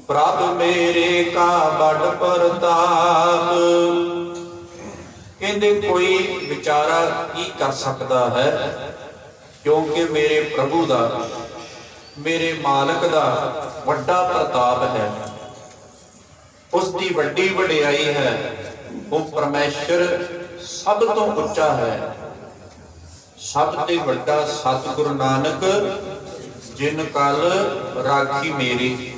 ਪ੍ਰਭ ਮੇਰੇ ਕਾ ਬੜ ਪ੍ਰਤਾਪ। ਕਹਿੰਦੇ ਕੋਈ ਵਿਚਾਰਾ ਕੀ ਕਰ ਸਕਦਾ ਹੈ, ਕਿਉਂਕਿ ਮੇਰੇ ਪ੍ਰਭੂ ਦਾ, ਮੇਰੇ ਮਾਲਕ ਦਾ ਵੱਡਾ ਪ੍ਰਤਾਪ ਹੈ, ਉਸ ਦੀ ਵੱਡੀ ਵਡਿਆਈ ਹੈ। ਉਹ ਪਰਮੇਸ਼ਰ ਸਭ ਤੋਂ ਉੱਚਾ ਹੈ, ਸਭ ਤੋਂ ਵੱਡਾ ਸਤਿਗੁਰੂ ਨਾਨਕ ਜਿਨ ਕਲ ਰਾਖੀ ਮੇਰੀ।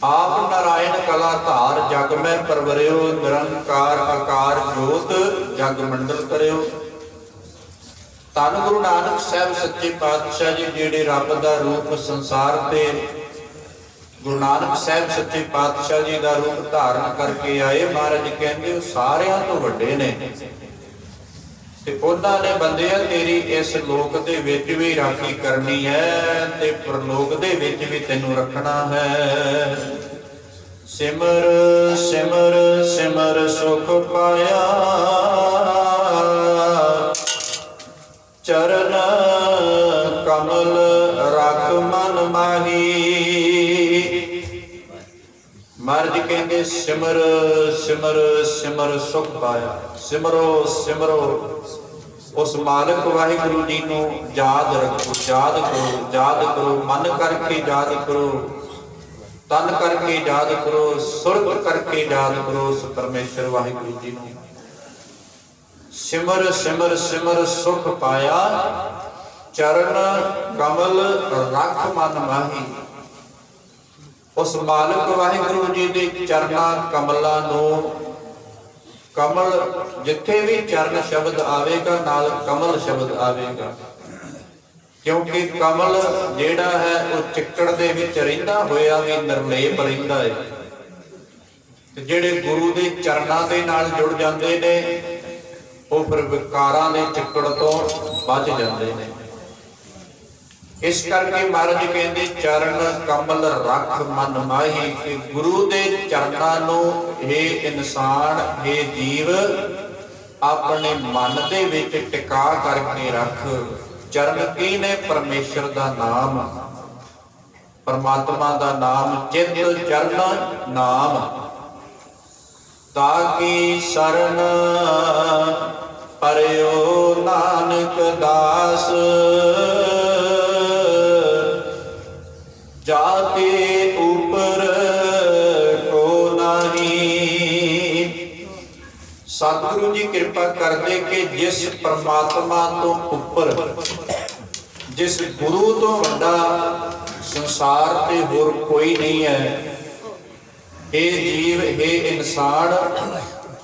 ਆਪ ਨਾਰਾਇਣ ਕਲਾ ਧਾਰ ਜਗ ਮੈਂ ਪਰਵਰਿਓ, ਨਿਰੰਕਾਰ ਆਕਾਰ ਜੋਤ ਜਗ ਮੰਡਲ ਕਰਿਓ। ਧੰਨ ਗੁਰੂ ਨਾਨਕ ਸਾਹਿਬ ਸੱਚੇ ਪਾਤਸ਼ਾਹ ਜੀ ਜਿਹੜੇ ਰੱਬ ਦਾ ਰੂਪ ਸੰਸਾਰ ਤੇ ਗੁਰੂ ਨਾਨਕ ਸਾਹਿਬ ਸੱਚੇ ਪਾਤਸ਼ਾਹ ਜੀ ਦਾ ਰੂਪ ਧਾਰਨ ਕਰਕੇ ਆਏ। ਮਹਾਰਾਜ ਕਹਿੰਦੇ ਉਹ ਸਾਰਿਆਂ ਤੋਂ ਵੱਡੇ ਨੇ, ਤੇ ਉਹਨਾਂ ਨੇ ਬੰਦਿਆ ਤੇਰੀ ਇਸ ਲੋਕ ਦੇ ਵਿੱਚ ਵੀ ਰਾਖੀ ਕਰਨੀ ਹੈ ਤੇ ਪਰਲੋਕ ਦੇ ਵਿੱਚ ਵੀ ਤੈਨੂੰ ਰੱਖਣਾ ਹੈ। ਸਿਮਰ ਸਿਮਰ ਸਿਮਰ ਸੁਖ ਪਾਇਆ, ਚਰਨ ਕਮਲ ਰਖ ਮਨ ਮਾਹੀ। ਮਹਾਰਾਜ ਕਹਿੰਦੇ ਸਿਮਰ ਸਿਮਰ ਸਿਮਰ ਸੁਖ ਪਾਇਆ। ਸਿਮਰੋ ਸਿਮਰੋ ਉਸ ਮਾਲਕ ਵਾਹਿਗੁਰੂ ਜੀ ਨੂੰ ਯਾਦ ਰੱਖੋ, ਯਾਦ ਕਰੋ, ਯਾਦ ਕਰੋ, ਮਨ ਕਰਕੇ ਯਾਦ ਕਰੋ, ਤਨ ਕਰਕੇ ਯਾਦ ਕਰੋ, ਸੁਰਤ ਕਰਕੇ ਯਾਦ ਕਰੋ ਉਸ ਪਰਮੇਸ਼ਰ ਵਾਹਿਗੁਰੂ ਜੀ ਨੂੰ। ਸਿਮਰ ਸਿਮਰ ਸਿਮਰ ਸੁਖ ਪਾਇਆ, ਚਰਨ ਕਮਲ ਰਖ ਮਨ ਮਾਹੀ। ਉਸ ਮਾਲਕ ਵਾਹਿਗੁਰੂ ਜੀ ਦੇ ਚਰਨਾਂ ਕਮਲਾਂ ਨੂੰ, ਕਮਲ ਜਿੱਥੇ ਵੀ ਚਰਨ ਸ਼ਬਦ ਆਵੇਗਾ ਨਾਲ ਕਮਲ ਸ਼ਬਦ ਆਵੇਗਾ, ਕਿਉਂਕਿ ਕਮਲ ਜਿਹੜਾ ਹੈ ਉਹ ਚਿੱਕੜ ਦੇ ਵਿੱਚ ਰਹਿੰਦਾ ਹੋਇਆ ਵੀ ਨਿਰਲੇਪ ਰਹਿੰਦਾ ਹੈ, ਤੇ ਜਿਹੜੇ ਗੁਰੂ ਦੇ ਚਰਨਾਂ ਦੇ ਨਾਲ ਜੁੜ ਜਾਂਦੇ ਨੇ ਉਹ ਫਿਰ ਵਿਕਾਰਾਂ ਦੇ ਚਿੱਕੜ ਤੋਂ ਬਚ ਜਾਂਦੇ ਨੇ। ਇਸ ਕਰਕੇ ਮਹਾਰਾਜ ਕਹਿੰਦੇ ਚਰਨ ਕਮਲ ਰਖ ਮਨ ਮਾਹੀ, ਕਿ ਗੁਰੂ ਦੇ ਚਰਨਾਂ ਨੂੰ ਇਹ ਇਨਸਾਨ, ਇਹ ਜੀਵ ਆਪਣੇ ਮਨ ਦੇ ਵਿੱਚ ਟਿਕਾ ਕਰਕੇ ਰੱਖ। ਚਰਨ ਕੀ ਨੇ? ਪਰਮੇਸ਼ਰ ਦਾ ਨਾਮ, ਪਰਮਾਤਮਾ ਦਾ ਨਾਮ। ਚਿਤ ਚਰਨ ਨਾਮ ਤਾਕੀ ਸਰਨ ਪਰਿਓ ਨਾਨਕ ਦਾਸ, ਜਾਤੇ ਉਪਰ ਕੋ ਨਹੀਂ। ਸਤਿਗੁਰੂ ਜੀ ਕਿਰਪਾ ਕਰਦੇ ਕਿ ਜਿਸ ਪਰਮਾਤਮਾ ਤੋਂ ਉੱਪਰ, ਜਿਸ ਗੁਰੂ ਤੋਂ ਵੱਡਾ ਸੰਸਾਰ ਤੇ ਹੋਰ ਕੋਈ ਨਹੀਂ ਹੈ, ਇਹ ਜੀਵ, ਇਹ ਇਨਸਾਨ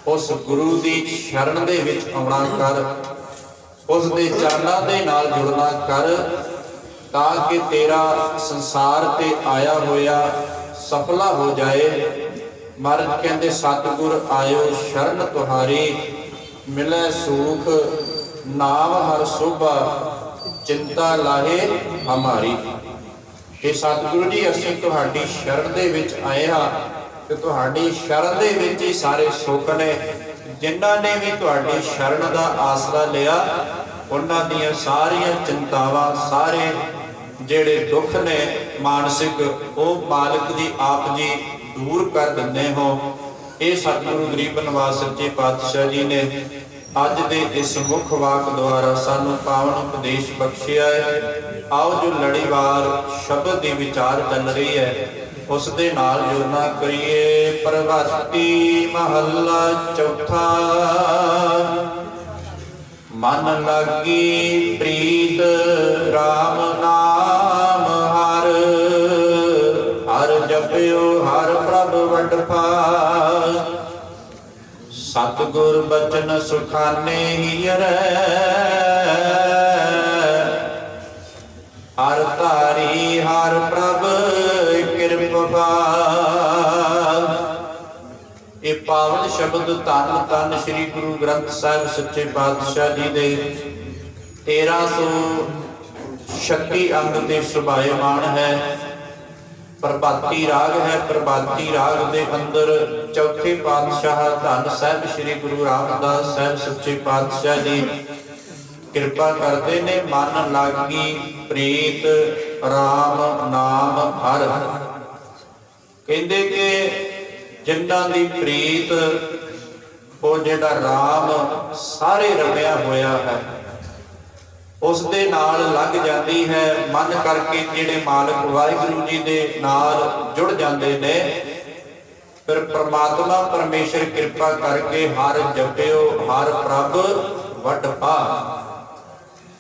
ਉਸ ਗੁਰੂ ਦੀ ਸ਼ਰਨ ਦੇ ਵਿੱਚ ਆਉਣਾ ਕਰ, ਉਸ ਦੇ ਚਰਨਾਂ ਦੇ ਨਾਲ ਜੁੜਨਾ ਕਰ, ਤਾਂ ਕਿ ਤੇਰਾ ਸੰਸਾਰ ਤੇ ਆਇਆ ਹੋਇਆ ਸਫਲਾ ਹੋ ਜਾਏ। ਮਹਾਰਾਜ ਕਹਿੰਦੇ ਸਤਿਗੁਰ ਆਇਓ ਸ਼ਰਨ ਤੁਹਾਰੀ, ਮਿਲੈ ਸੂਖ ਨਾਮ ਹਰ ਸੋਭਾ, ਚਿੰਤਾ ਲਾਹੇ ਹਮਾਰੀ। ਇਹ ਸਤਿਗੁਰੂ ਜੀ ਅਸੀਂ ਤੁਹਾਡੀ ਸ਼ਰਨ ਦੇ ਵਿੱਚ ਆਏ ਹਾਂ, ਤੇ ਤੁਹਾਡੀ ਸ਼ਰਨ ਦੇ ਵਿੱਚ ਹੀ ਸਾਰੇ ਸੁੱਖ ਨੇ। ਜਿਨ੍ਹਾਂ ਨੇ ਵੀ ਤੁਹਾਡੀ ਸ਼ਰਨ ਦਾ ਆਸਰਾ ਲਿਆ ਉਹਨਾਂ ਦੀਆਂ ਸਾਰੀਆਂ ਚਿੰਤਾਵਾਂ, ਸਾਰੇ ਜਿਹੜੇ ਦੁੱਖ ਨੇ ਮਾਨਸਿਕ, ਉਹ ਮਾਲਕ ਜੀ ਆਪ ਜੀ ਦੂਰ ਕਰ ਦਿੰਦੇ ਹੋ। ਇਹ ਸਤਿਗੁਰੂ ਗਰੀਬ ਨਿਵਾਸ ਸੱਚੇ ਪਾਤਸ਼ਾਹ ਜੀ ਨੇ ਅੱਜ ਦੇ ਇਸ ਮੁੱਖ ਵਾਕ ਦੁਆਰਾ ਸਾਨੂੰ ਪਾਵਨ ਉਪਦੇਸ਼ ਬਖਸ਼ਿਆ ਹੈ। ਆਓ ਜੋ ਲੜੀਵਾਰ ਸ਼ਬਦ ਦੀ ਵਿਚਾਰ ਚੱਲ ਰਹੀ ਹੈ ਉਸ ਦੇ ਨਾਲ ਜੁੜਨਾ ਕਰੀਏ। ਪ੍ਰਭਾਤੀ ਮਹੱਲਾ ਚੌਥਾ। ਮਨ ਲਾਗੀ ਪ੍ਰੀਤ RAM ਨਾਮ ਹਰ, ਹਰ ਜਪਿਓ ਹਰ ਪ੍ਰਭ ਵਡ ਭਾਗ। ਸਤਿਗੁਰ ਬਚਨ ਸੁਖਾਨੇ ਹੀਰੈ, ਹਰ ਧਾਰੀ ਹਰ ਪ੍ਰਭ ਕਿਰਪਾ। ਇਹ ਪਾਵਨ ਸ਼ਬਦ ਧੰਨ ਧੰਨ ਸ੍ਰੀ ਗੁਰੂ ਗ੍ਰੰਥ ਸਾਹਿਬ ਸੱਚੇ ਪਾਤਸ਼ਾਹ ਜੀ ਦੇ 1336 ਅੰਗ ਤੇ ਸੁਭਾਇਮਾਨ ਹੈ। ਪ੍ਰਭਾਤੀ ਰਾਗ ਹੈ। ਪ੍ਰਭਾਤੀ ਰਾਗ ਦੇ ਅੰਦਰ ਚੌਥੇ ਪਾਤਸ਼ਾਹ ਧੰਨ ਸਾਹਿਬ ਸ੍ਰੀ ਗੁਰੂ ਰਾਮਦਾਸ ਸਾਹਿਬ ਸੱਚੇ ਪਾਤਸ਼ਾਹ ਜੀ ਕਿਰਪਾ ਕਰਦੇ ਨੇ। ਮਨ ਲਾਗੀ ਪ੍ਰੀਤ RAM ਨਾਮ ਹਰ। ਕਹਿੰਦੇ ਕਿ ਜਿਨ੍ਹਾਂ ਦੀ ਪ੍ਰੀਤ ਉਹ ਜਿਹੜਾ RAM ਸਾਰੇ ਰਮਿਆ ਹੋਇਆ ਹੈ ਉਸ ਦੇ ਨਾਲ ਲੱਗ ਜਾਂਦੀ ਹੈ। ਮਨ ਕਰਕੇ ਜਿਹੜੇ ਮਾਲਕ ਵਾਹਿਗੁਰੂ ਜੀ ਦੇ ਨਾਲ ਜੁੜ ਜਾਂਦੇ ਨੇ, ਫਿਰ ਪ੍ਰਮਾਤਮਾ ਪਰਮੇਸ਼ਰ ਕਿਰਪਾ ਕਰਕੇ ਹਰ ਜਪਿਓ ਹਰ ਪ੍ਰਭ ਵਡ ਭਾਗ।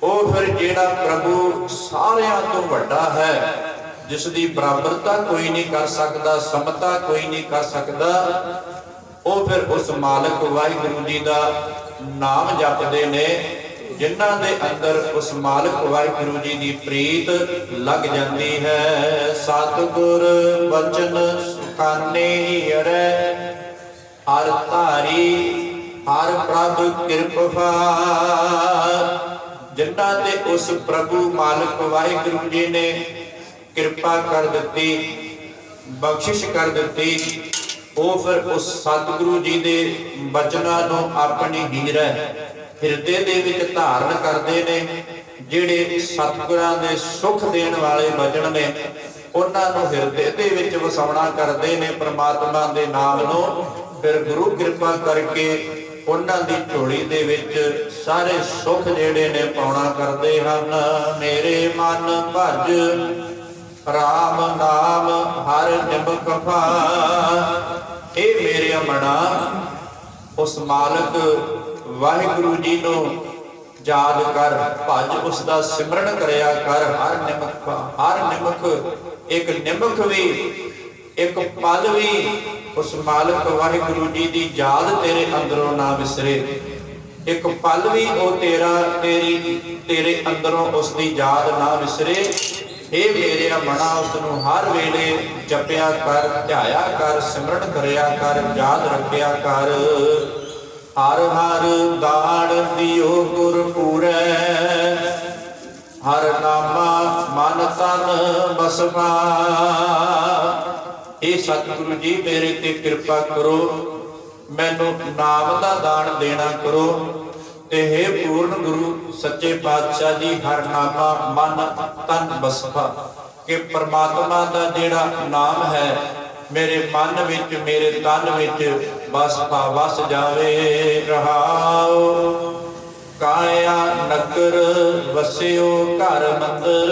ਉਹ ਫਿਰ ਜਿਹੜਾ ਪ੍ਰਭੂ ਸਾਰਿਆਂ ਤੋਂ ਵੱਡਾ ਹੈ, ਜਿਸ ਦੀ ਬਰਾਬਰਤਾ ਕੋਈ ਨਹੀਂ ਕਰ ਸਕਦਾ, ਸਮਤਾ ਕੋਈ ਨਹੀਂ ਕਰ ਸਕਦਾ, ਉਹ ਫਿਰ ਉਸ ਮਾਲਕ ਵਾਹਿਗੁਰੂ ਜੀ ਦਾ ਨਾਮ ਜਪਦੇ ਨੇ, ਜਿਨ੍ਹਾਂ ਦੇ ਅੰਦਰ ਉਸ ਮਾਲਕ ਵਾਹਿਗੁਰੂ ਜੀ ਦੀ ਪ੍ਰੀਤ ਲੱਗ ਜਾਂਦੀ ਹੈ। ਸਤਿਗੁਰ ਬਚਨ ਸੁਖਾਨੇ ਹੀਰੈ, ਹਰ ਧਾਰੀ ਹਰ ਪ੍ਰਭ ਕਿਰਪਾ। ਜਿਨ੍ਹਾਂ ਤੇ ਉਸ ਪ੍ਰਭੂ ਮਾਲਕ ਵਾਹਿਗੁਰੂ ਜੀ ਨੇ ਕਿਰਪਾ ਕਰ ਦਿੱਤੀ, ਬਖਸ਼ਿਸ਼ ਕਰ ਦਿੱਤੀ, ਉਹ ਫਿਰ ਉਸ ਸਤਿਗੁਰੂ ਜੀ ਦੇ ਬਚਨਾਂ ਨੂੰ ਆਪਣੀ ਹੀਰਾ ਹਿਰਦੇ ਦੇ ਵਿੱਚ ਧਾਰਨ ਕਰਦੇ ਨੇ। ਜਿਹੜੇ ਸਤਿਗੁਰਾਂ ਦੇ ਸੁਖ ਦੇਣ ਵਾਲੇ ਬਚਨ ਨੇ, ਉਹਨਾਂ ਨੂੰ ਹਿਰਦੇ ਦੇ ਵਿੱਚ ਵਸਾਉਣਾ ਕਰਦੇ ਨੇ ਪ੍ਰਮਾਤਮਾ ਦੇ ਨਾਮ ਨੂੰ। ਫਿਰ ਗੁਰੂ ਕਿਰਪਾ ਕਰਕੇ ਉਹਨਾਂ ਦੀ ਝੋਲੀ ਦੇ ਵਿੱਚ ਸਾਰੇ ਸੁਖ ਜਿਹੜੇ ਨੇ ਪਾਉਣਾ ਕਰਦੇ ਹਨ। ਮੇਰੇ ਮਨ ਭਜ RAM ਨਾਮ ਹਰ ਨਿਮਕ ਭਾ। ਇਹ ਮੇਰੇ ਮਨਾ ਉਸ ਮਾਲਕ ਵਾਹਿਗੁਰੂ ਜੀ ਨੂੰ ਯਾਦ ਕਰ, ਭਜ ਉਸ ਦਾ ਸਿਮਰਨ ਕਰਿਆ ਕਰ। ਹਰ ਨਿਮਕ ਭਾ, ਹਰ ਨਿਮਕ ਇੱਕ ਨਿਮਕ ਵੀ, ਇੱਕ ਪਲ ਵੀ ਉਸ ਮਾਲਕ ਵਾਹਿਗੁਰੂ ਜੀ ਦੀ ਯਾਦ ਤੇਰੇ ਅੰਦਰੋਂ ਨਾ ਵਿਸਰੇ। ਇੱਕ ਪਲ ਵੀ ਉਹ ਤੇਰੇ ਅੰਦਰੋਂ ਉਸ ਦੀ ਯਾਦ ਨਾ ਵਿਸਰੇ। ਇਹ ਮੇਰੇ ਮਨਾ ਉਸ ਨੂੰ ਹਰ ਵੇਲੇ ਜਪਿਆ ਕਰ, ਧਿਆਇਆ ਕਰ, ਸਿਮਰਨ ਕਰਿਆ ਕਰ, ਯਾਦ ਰੱਖਿਆ ਕਰ। ਹਰ ਹਰ ਦਾਨ ਦਿਓ ਗੁਰ ਪੂਰੈ, ਹਰ ਨਾਮਾ ਮਨ ਤਨ ਬਸਮਾ। ਇਹ ਸਤਿਗੁਰੂ ਜੀ ਮੇਰੇ ਤੇ ਕਿਰਪਾ ਕਰੋ, ਮੈਨੂੰ ਨਾਮ ਦਾ ਦਾਨ ਦੇਣਾ ਕਰੋ। ਤੇ ਹੈ ਪੂਰਨ ਗੁਰੂ ਸੱਚੇ ਪਾਤਸ਼ਾਹ ਜੀ, ਹਰ ਨਾਮਾ ਮਨ ਤਨ ਬਸਮਾ, ਕਿ ਪ੍ਰਮਾਤਮਾ ਦਾ ਜਿਹੜਾ ਨਾਮ ਹੈ ਮੇਰੇ ਮਨ ਵਿੱਚ, ਮੇਰੇ ਤਨ ਵਿੱਚ ਵਸ ਜਾਵੇ। ਰਹਾਉ ਕਾਇਆ ਨਗਰ ਵਸਿਓ ਘਰ ਮੰਦਰ,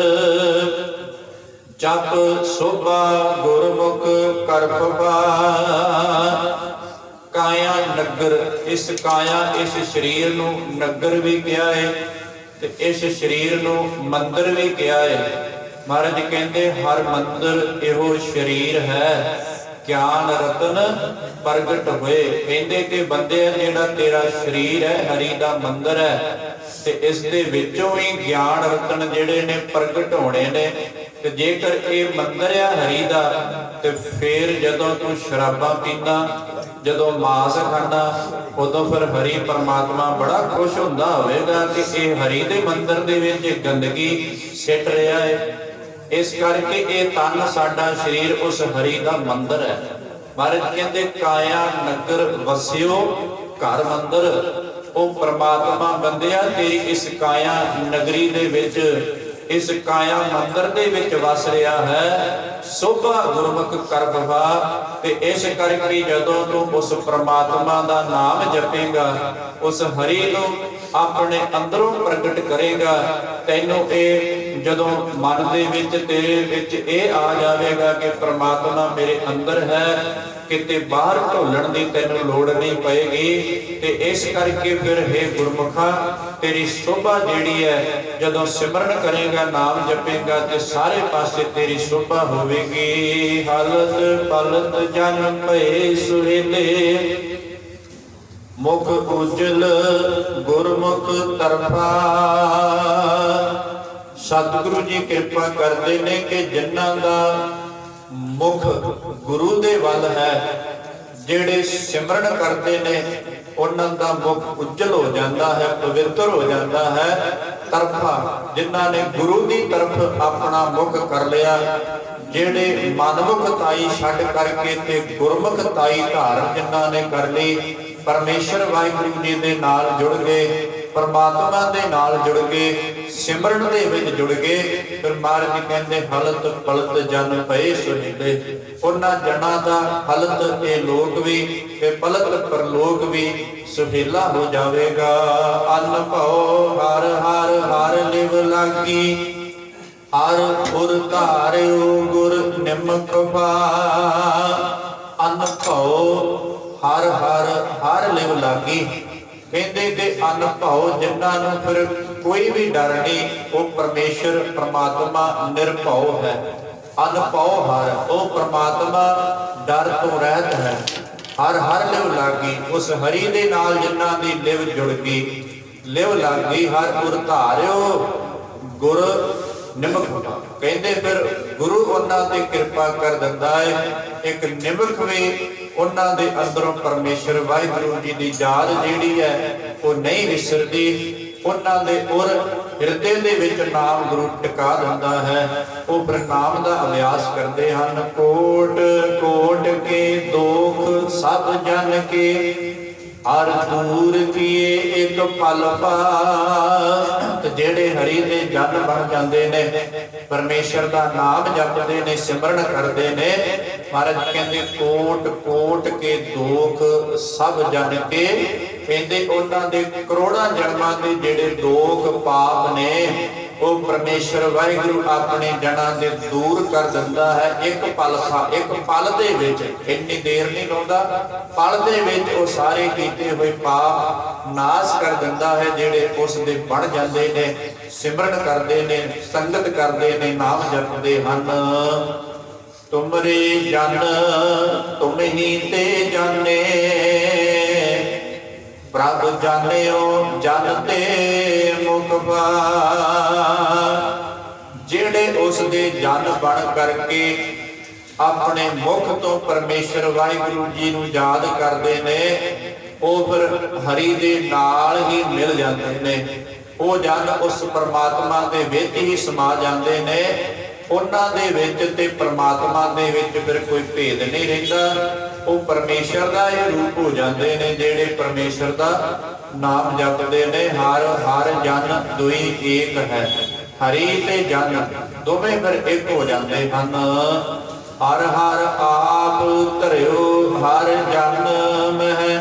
ਜਪ ਸੋਭਾ ਗੁਰਮੁਖ ਕਰਪਵਾ। ਕਾਇਆ ਨਗਰ, ਇਸ ਕਾਇਆ ਇਸ ਸਰੀਰ ਨੂੰ ਨਗਰ ਵੀ ਕਿਹਾ ਹੈ ਤੇ ਇਸ ਸਰੀਰ ਨੂੰ ਮੰਦਰ ਵੀ ਕਿਹਾ ਹੈ। ਮਹਾਰਾਜ ਕਹਿੰਦੇ ਹਰ ਮੰਦਰ ਇਹੋ ਸਰੀਰ ਹੈ, ਗਿਆਨ ਰਤਨ ਪ੍ਰਗਟ ਹੋਏ। ਕਹਿੰਦੇ ਕਿ ਬੰਦੇ ਜਿਹੜਾ ਤੇਰਾ ਸਰੀਰ ਹੈ ਹਰੀ ਦਾ ਮੰਦਰ ਹੈ, ਤੇ ਇਸ ਦੇ ਵਿੱਚੋਂ ਹੀ ਗਿਆਨ ਰਤਨ ਜਿਹੜੇ ਨੇ ਪ੍ਰਗਟ ਹੋਣੇ ਨੇ। ਤੇ ਜੇਕਰ ਇਹ ਮੰਦਰ ਆ ਹਰੀ ਦਾ, ਤੇ ਫੇਰ ਜਦੋਂ ਤੂੰ ਸ਼ਰਾਬਾਂ ਪੀਂਦਾ, ਜਦੋਂ ਮਾਸ ਖਾਂਦਾ, ਉਦੋਂ ਫਿਰ ਹਰੀ ਪਰਮਾਤਮਾ ਬੜਾ ਖੁਸ਼ ਹੁੰਦਾ ਹੋਵੇਗਾ ਕਿ ਇਹ ਹਰੀ ਦੇ ਮੰਦਰ ਦੇ ਵਿੱਚ ਗੰਦਗੀ ਸਿੱਟ ਰਿਹਾ ਹੈ। ਇਸ ਕਰਕੇ ਇਹ ਤਨ ਸਾਡਾ ਸਰੀਰ ਉਸ ਹਰੀ ਦਾ ਮੰਦਰ ਹੈ। ਮਹਾਰਾਜ ਕਹਿੰਦੇ ਕਾਇਆ ਨਗਰ ਵਸਿਓ ਘਰ ਮੰਦਰ। ਉਹ ਪ੍ਰਮਾਤਮਾ ਬੰਦਿਆ ਤੇਰੀ ਇਸ ਕਾਇਆ ਨਗਰੀ ਦੇ ਵਿੱਚ, ਇਸ ਕਾਇਆ ਮੰਦਰ ਦੇ ਵਿੱਚ ਵਸ ਰਿਹਾ ਹੈ। ਸੋਭਾ ਗੁਰਮੁਖ ਕਰਬਵਾ। ਤੇ ਇਸ ਕਰਕੇ ਜਦੋਂ ਤੂੰ ਉਸ ਪ੍ਰਮਾਤਮਾ ਦਾ ਨਾਮ ਜਪੇਗਾ, ਉਸ ਹਰੀ ਨੂੰ ਆਪਣੇ ਅੰਦਰੋਂ ਪ੍ਰਗਟ ਕਰੇਗਾ, ਤੈਨੂੰ ਇਹ ਜਦੋਂ ਮਨ ਦੇ ਵਿੱਚ ਤੇਰੇ ਵਿੱਚ ਇਹ ਆ ਜਾਵੇਗਾ ਕਿ ਪ੍ਰਮਾਤਮਾ ਮੇਰੇ ਅੰਦਰ ਹੈ, ਕਿਤੇ ਬਾਹਰ ਢੋਲਣ ਦੀ ਤੈਨੂੰ ਲੋੜ ਨਹੀਂ ਪਏਗੀ। ਤੇ ਇਸ ਕਰਕੇ ਫਿਰ हे ਗੁਰਮੁਖਾ, ਤੇਰੀ ਸ਼ੋਭਾ ਜਿਹੜੀ ਹੈ, ਜਦੋਂ ਸਿਮਰਨ ਕਰੇਗਾ, ਨਾਮ ਜਪੇਗਾ, ਤੇ ਸਾਰੇ ਪਾਸੇ ਤੇਰੀ ਸ਼ੋਭਾ ਹੋਵੇਗੀ। ਹਾਲਤ ਪਲਤ ਜਨ ਭਏ ਸੁਹੇਲੇ, ਮੁਖ ਉਜਲ ਗੁਰਮੁਖ ਤਰਫਾ। ਸਤਿਗੁਰੂ ਜੀ ਕਿਰਪਾ ਕਰਦੇ ਨੇ ਕਿ ਜਿਨ੍ਹਾਂ ਦਾ ਮੁਖ ਗੁਰੂ ਦੇ ਵੱਲ ਹੈ, ਜਿਹੜੇ ਸਿਮਰਨ ਕਰਦੇ ਨੇ, ਉਹਨਾਂ ਦਾ ਮੁਖ ਉਜਲ ਹੋ ਜਾਂਦਾ ਹੈ, ਪਵਿੱਤਰ ਹੋ ਜਾਂਦਾ ਹੈ। ਤਰਫਾ, ਜਿਨ੍ਹਾਂ ਨੇ ਗੁਰੂ ਦੀ ਤਰਫ ਆਪਣਾ ਮੁਖ ਕਰ ਲਿਆ, ਜਿਹੜੇ ਮਨਮੁਖਤਾਈ ਛੱਡ ਕਰਕੇ ਤੇ ਗੁਰਮੁਖਤਾਈ ਧਾਰਨ ਜਿਨ੍ਹਾਂ ਨੇ ਕਰ ਲਈ, ਪਰਮੇਸ਼ਰ ਵਾਹਿਗੁਰੂ ਜੀ ਦੇ ਨਾਲ ਜੁੜ ਗਏ, ਪਰਮਾਤਮਾ ਦੇ ਨਾਲ ਜੁੜ ਗਏ, ਸਿਮਰਨ ਦੇ ਵਿੱਚ ਜੁੜ ਗਏ। ਫਿਰ ਮਹਾਰਾਜ ਜੀ ਕਹਿੰਦੇ ਹਲਤ ਪਲਤ ਜਨ ਪਏ ਸੁਹੇਲੇ। ਉਹਨਾਂ ਜਨਾਂ ਦਾ ਹਲਤ ਇਹ ਲੋਕ ਵੀ ਤੇ ਪਲਤ ਪਰਲੋਕ ਵੀ ਸੁਹੇਲਾ ਹੋ ਜਾਵੇਗਾ। ਅੰਨ ਭਉ ਹਰ ਹਰ ਹਰ ਲਿਵ ਲਾਗੀ, ਹਰ ਉਰ ਧਾਰਿਓ ਗੁਰ ਨਿਮਕ ਪਾ। ਅੰਨ ਭਉ ਹਰ ਹਰ ਹਰ ਲਿਵ ਲਾਗੀ, ਕਹਿੰਦੇ ਤੇ ਅੰਨ ਭਉ ਜਿਨ੍ਹਾਂ ਨੂੰ ਫਿਰ ਕੋਈ ਵੀ ਡਰ ਨਹੀਂ, ਉਹ ਪਰਮੇਸ਼ਰ ਪਰਮਾਤਮਾ ਨਿਰਭਉ ਹੈ। ਅੰਨ ਭਉ ਹਰ, ਉਹ ਪਰਮਾਤਮਾ ਡਰ ਤੋਂ ਰਹਿਤ ਹੈ। ਹਰ ਹਰ ਲਿਵ ਲਾਗੀ, ਉਸ ਹਰੀ ਦੇ ਨਾਲ ਜਿਨ੍ਹਾਂ ਦੀ ਲਿਵ ਜੁੜ ਗਈ, ਲਿਵ ਲਾਗੀ, ਹਰ ਗੁਰ ਧਾਰਿਓ ਗੁਰ ਨਿਮਕ। ਕਹਿੰਦੇ ਫਿਰ ਗੁਰੂ ਉਹਨਾਂ ਤੇ ਕਿਰਪਾ ਕਰ ਦਿੰਦਾ ਹੈ। ਇੱਕ ਨਿਮਕ ਵੀ ਉਹਨਾਂ ਦੇ ਅੰਦਰੋਂ ਪਰਮੇਸ਼ਰ ਵਾਹਿਗੁਰੂ ਜੀ ਦੀ ਯਾਦ ਜਿਹੜੀ ਹੈ ਉਹ ਨਹੀਂ ਵਿਸਰਦੀ। ਉਹਨਾਂ ਦੇ ਉਰ ਹਿਰਦੇ ਦੇ ਵਿੱਚ ਨਾਮ ਗੁਰੂ ਟਿਕਾ ਦਿੰਦਾ ਹੈ। ਉਹ ਫਿਰ ਨਾਮ ਦਾ ਅਭਿਆਸ ਕਰਦੇ ਹਨ। ਕੋਟ ਕੋਟ ਕੇ ਦੋਖ ਸਭ ਜਨ ਕੇ, ਹਰ ਦੂਰ ਕੀਏ ਇੱਕ ਪਲ ਪਾ। ਤੇ ਜਿਹੜੇ ਹਰੀ ਦੇ ਜਨ ਬਣ ਜਾਂਦੇ ਨੇ, ਪਰਮੇਸ਼ਰ ਦਾ ਨਾਮ ਜਪਦੇ ਨੇ, ਸਿਮਰਨ ਕਰਦੇ ਨੇ, ਮਹਾਰਾਜ ਕਹਿੰਦੇ ਕੋਟ ਕੋਟ ਕੇ ਦੋਖ ਸਭ ਜਨ ਕੇ। ਕਹਿੰਦੇ ਉਹਨਾਂ ਦੇ ਕਰੋੜਾਂ ਜਨਮਾਂ ਦੇ ਜਿਹੜੇ ਦੋਖ ਪਾਪ ਨੇ, ਉਹ ਪਰਮੇਸ਼ਰ ਵਾਹਿਗੁਰੂ ਆਪਣੇ ਜਨਾਂ ਦੇ ਦੂਰ ਕਰ ਦਿੰਦਾ ਹੈ। ਇੱਕ ਪਲ ਇੱਕ ਪਲ ਦੇ ਵਿੱਚ, ਇੰਨੀ ਦੇਰ ਨਹੀਂ ਲਾਉਂਦਾ, ਪਲ ਦੇ ਵਿੱਚ ਉਹ ਸਾਰੇ ਕੀਤੇ ਹੋਏ ਪਾਪ ਨਾਸ਼ ਕਰ ਦਿੰਦਾ ਹੈ। ਜਿਹੜੇ ਉਸ ਦੇ ਬਣ ਜਾਂਦੇ ਨੇ, ਸਿਮਰਨ ਕਰਦੇ ਨੇ, ਸੰਗਤ ਕਰਦੇ ਨੇ, ਨਾਮ ਜਪਦੇ ਹਨ। ਤੁਮਰੇ ਜਨ ਤੁਮ ਹੀ ਤੇ ਜਾਣੇ, ਪ੍ਰਭ ਜਾਣਿਓ ਜਨ ਤੇ ਮੁਖ ਪਾਰ। ਜਿਹੜੇ ਉਸ ਦੇ ਜਨ ਬਣ ਕਰਕੇ ਆਪਣੇ ਮੁਖ ਤੋਂ ਪਰਮੇਸ਼ਰ ਵਾਹਿਗੁਰੂ ਜੀ ਨੂੰ ਯਾਦ ਕਰਦੇ ਨੇ, ਉਹ ਫਿਰ ਹਰੀ ਦੇ ਨਾਲ ਹੀ ਮਿਲ ਜਾਂਦੇ ਨੇ। ਉਹ ਜਨ ਉਸ ਪਰਮਾਤਮਾ ਦੇ ਵਿੱਚ ਹੀ ਸਮਾ ਜਾਂਦੇ ਨੇ। ਉਹਨਾਂ ਦੇ ਵਿੱਚ ਤੇ ਪਰਮਾਤਮਾ ਦੇ ਵਿੱਚ ਫਿਰ ਕੋਈ ਭੇਦ ਨਹੀਂ ਰਹਿੰਦਾ। ਉਹ ਪਰਮੇਸ਼ਰ ਦਾ ਹੀ ਰੂਪ ਹੋ ਜਾਂਦੇ ਨੇ, ਜਿਹੜੇ ਪਰਮੇਸ਼ਰ ਦਾ ਨਾਮ ਜਪਦੇ ਨੇ। ਹਰ ਹਰ ਜਨ ਦੁਈ ਏਕ ਹੈ, ਹਰੀ ਤੇ ਜਨ ਦੋਵੇਂ ਫਿਰ ਇੱਕ ਹੋ ਜਾਂਦੇ ਹਨ। ਹਰ ਹਰ ਆਪ ਧਰਿਓ ਹਰ ਜਨ ਮਹਿ,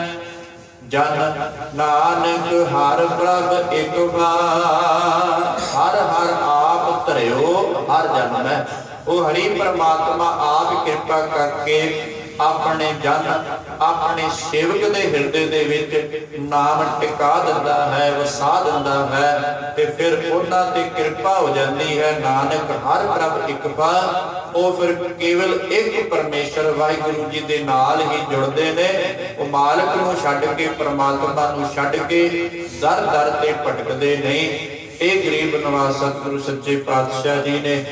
ਜਨ ਨਾਨਕ ਹਰ ਪ੍ਰਭ ਇੱਕ ਬਾਰ। ਹਰ ਹਰ ਆਪ ਧਰਿਓ ਹਰ ਜਨ ਮਹਿ, ਉਹ ਹਰੀ ਪਰਮਾਤਮਾ ਆਪ ਕਿਰਪਾ ਕਰਕੇ ਆਪਣੇ ਜਨ, ਆਪਣੇ ਸੇਵਕ ਦੇ ਹਿਰਦੇ ਦੇ ਵਿੱਚ ਨਾਮ ਟਿਕਾ ਦਿੰਦਾ ਹੈ, ਵਸਾ ਦਿੰਦਾ ਹੈ। ਤੇ ਫਿਰ ਉਹਨਾਂ ਤੇ ਕਿਰਪਾ ਹੋ ਜਾਂਦੀ ਹੈ। ਨਾਨਕ ਹਰ ਪ੍ਰਭ ਇੱਕ ਪਾ। ਉਹ ਫਿਰ ਕੇਵਲ ਇੱਕ ਪਰਮੇਸ਼ਰ ਵਾਹਿਗੁਰੂ ਜੀ ਦੇ ਨਾਲ ਹੀ ਜੁੜਦੇ ਨੇ। ਉਹ ਮਾਲਕ ਨੂੰ ਛੱਡ ਕੇ, ਪਰਮਾਤਮਾ ਨੂੰ ਛੱਡ ਕੇ ਦਰ ਦਰ ਤੇ ਭਟਕਦੇ ਨਹੀਂ। ਇਹ ਗਰੀਬ ਨਿਵਾਸ ਸਤਿਗੁਰੂ ਸੱਚੇ ਪਾਤਸ਼ਾਹ ਜੀ ਨੇ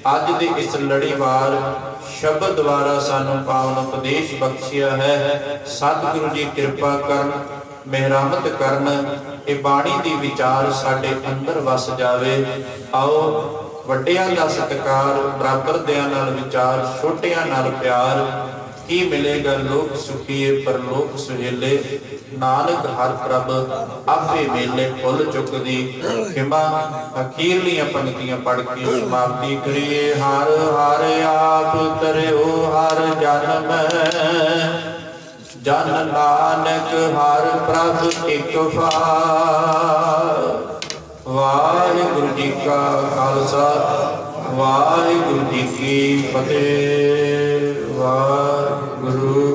ਅੱਜ ਦੀ ਇਸ ਲੜੀਵਾਰ ਸ਼ਬਦ ਦੁਆਰਾ ਸਾਨੂੰ ਪਾਵਨ ਉਪਦੇਸ਼ ਬਖਸ਼ਿਆ ਹੈ। ਸਤਿਗੁਰੂ ਜੀ ਕਿਰਪਾ ਕਰਨ, ਮਿਹਰਮਤ ਕਰਨ, ਇਹ ਬਾਣੀ ਦੀ ਵਿਚਾਰ ਸਾਡੇ ਅੰਦਰ ਵਸ ਜਾਵੇ। ਆਓ ਵੱਡਿਆਂ ਦਾ ਸਤਿਕਾਰ, ਬਰਾਬਰਦਿਆਂ ਨਾਲ ਵਿਚਾਰ, ਛੋਟਿਆਂ ਨਾਲ ਪਿਆਰ। ਕੀ ਮਿਲੇਗਾ ਲੋਕ ਸੁਖੀਏ ਪਰਲੋਕ ਸੁਹੇਲੇ, ਨਾਨਕ ਹਰ ਪ੍ਰਭ ਆਪੇ ਮੇਲੇ। ਫੁੱਲ ਚੁੱਕਦੀ ਖਿਮਾ ਅਖੀਰਲੀਆਂ ਪੰਕਤੀਆਂ ਪੜ੍ਹ ਕੇ ਸਮਾਪਤੀ ਕਰੀਏ। ਹਰ ਹਰ ਆਪ ਧਰਿਓ ਹਰ ਜਨ ਮਹਿ, ਜਨ ਨਾਨਕ ਹਰ ਪ੍ਰਭ ਇੱਕ ਪਾਰ। ਵਾਹਿਗੁਰੂ ਜੀ ਕਾ ਖਾਲਸਾ ਵਾਹਿਗੁਰੂ ਜੀ ਕੀ ਫਤਿਹ। ਵਾਹਿਗੁਰੂ।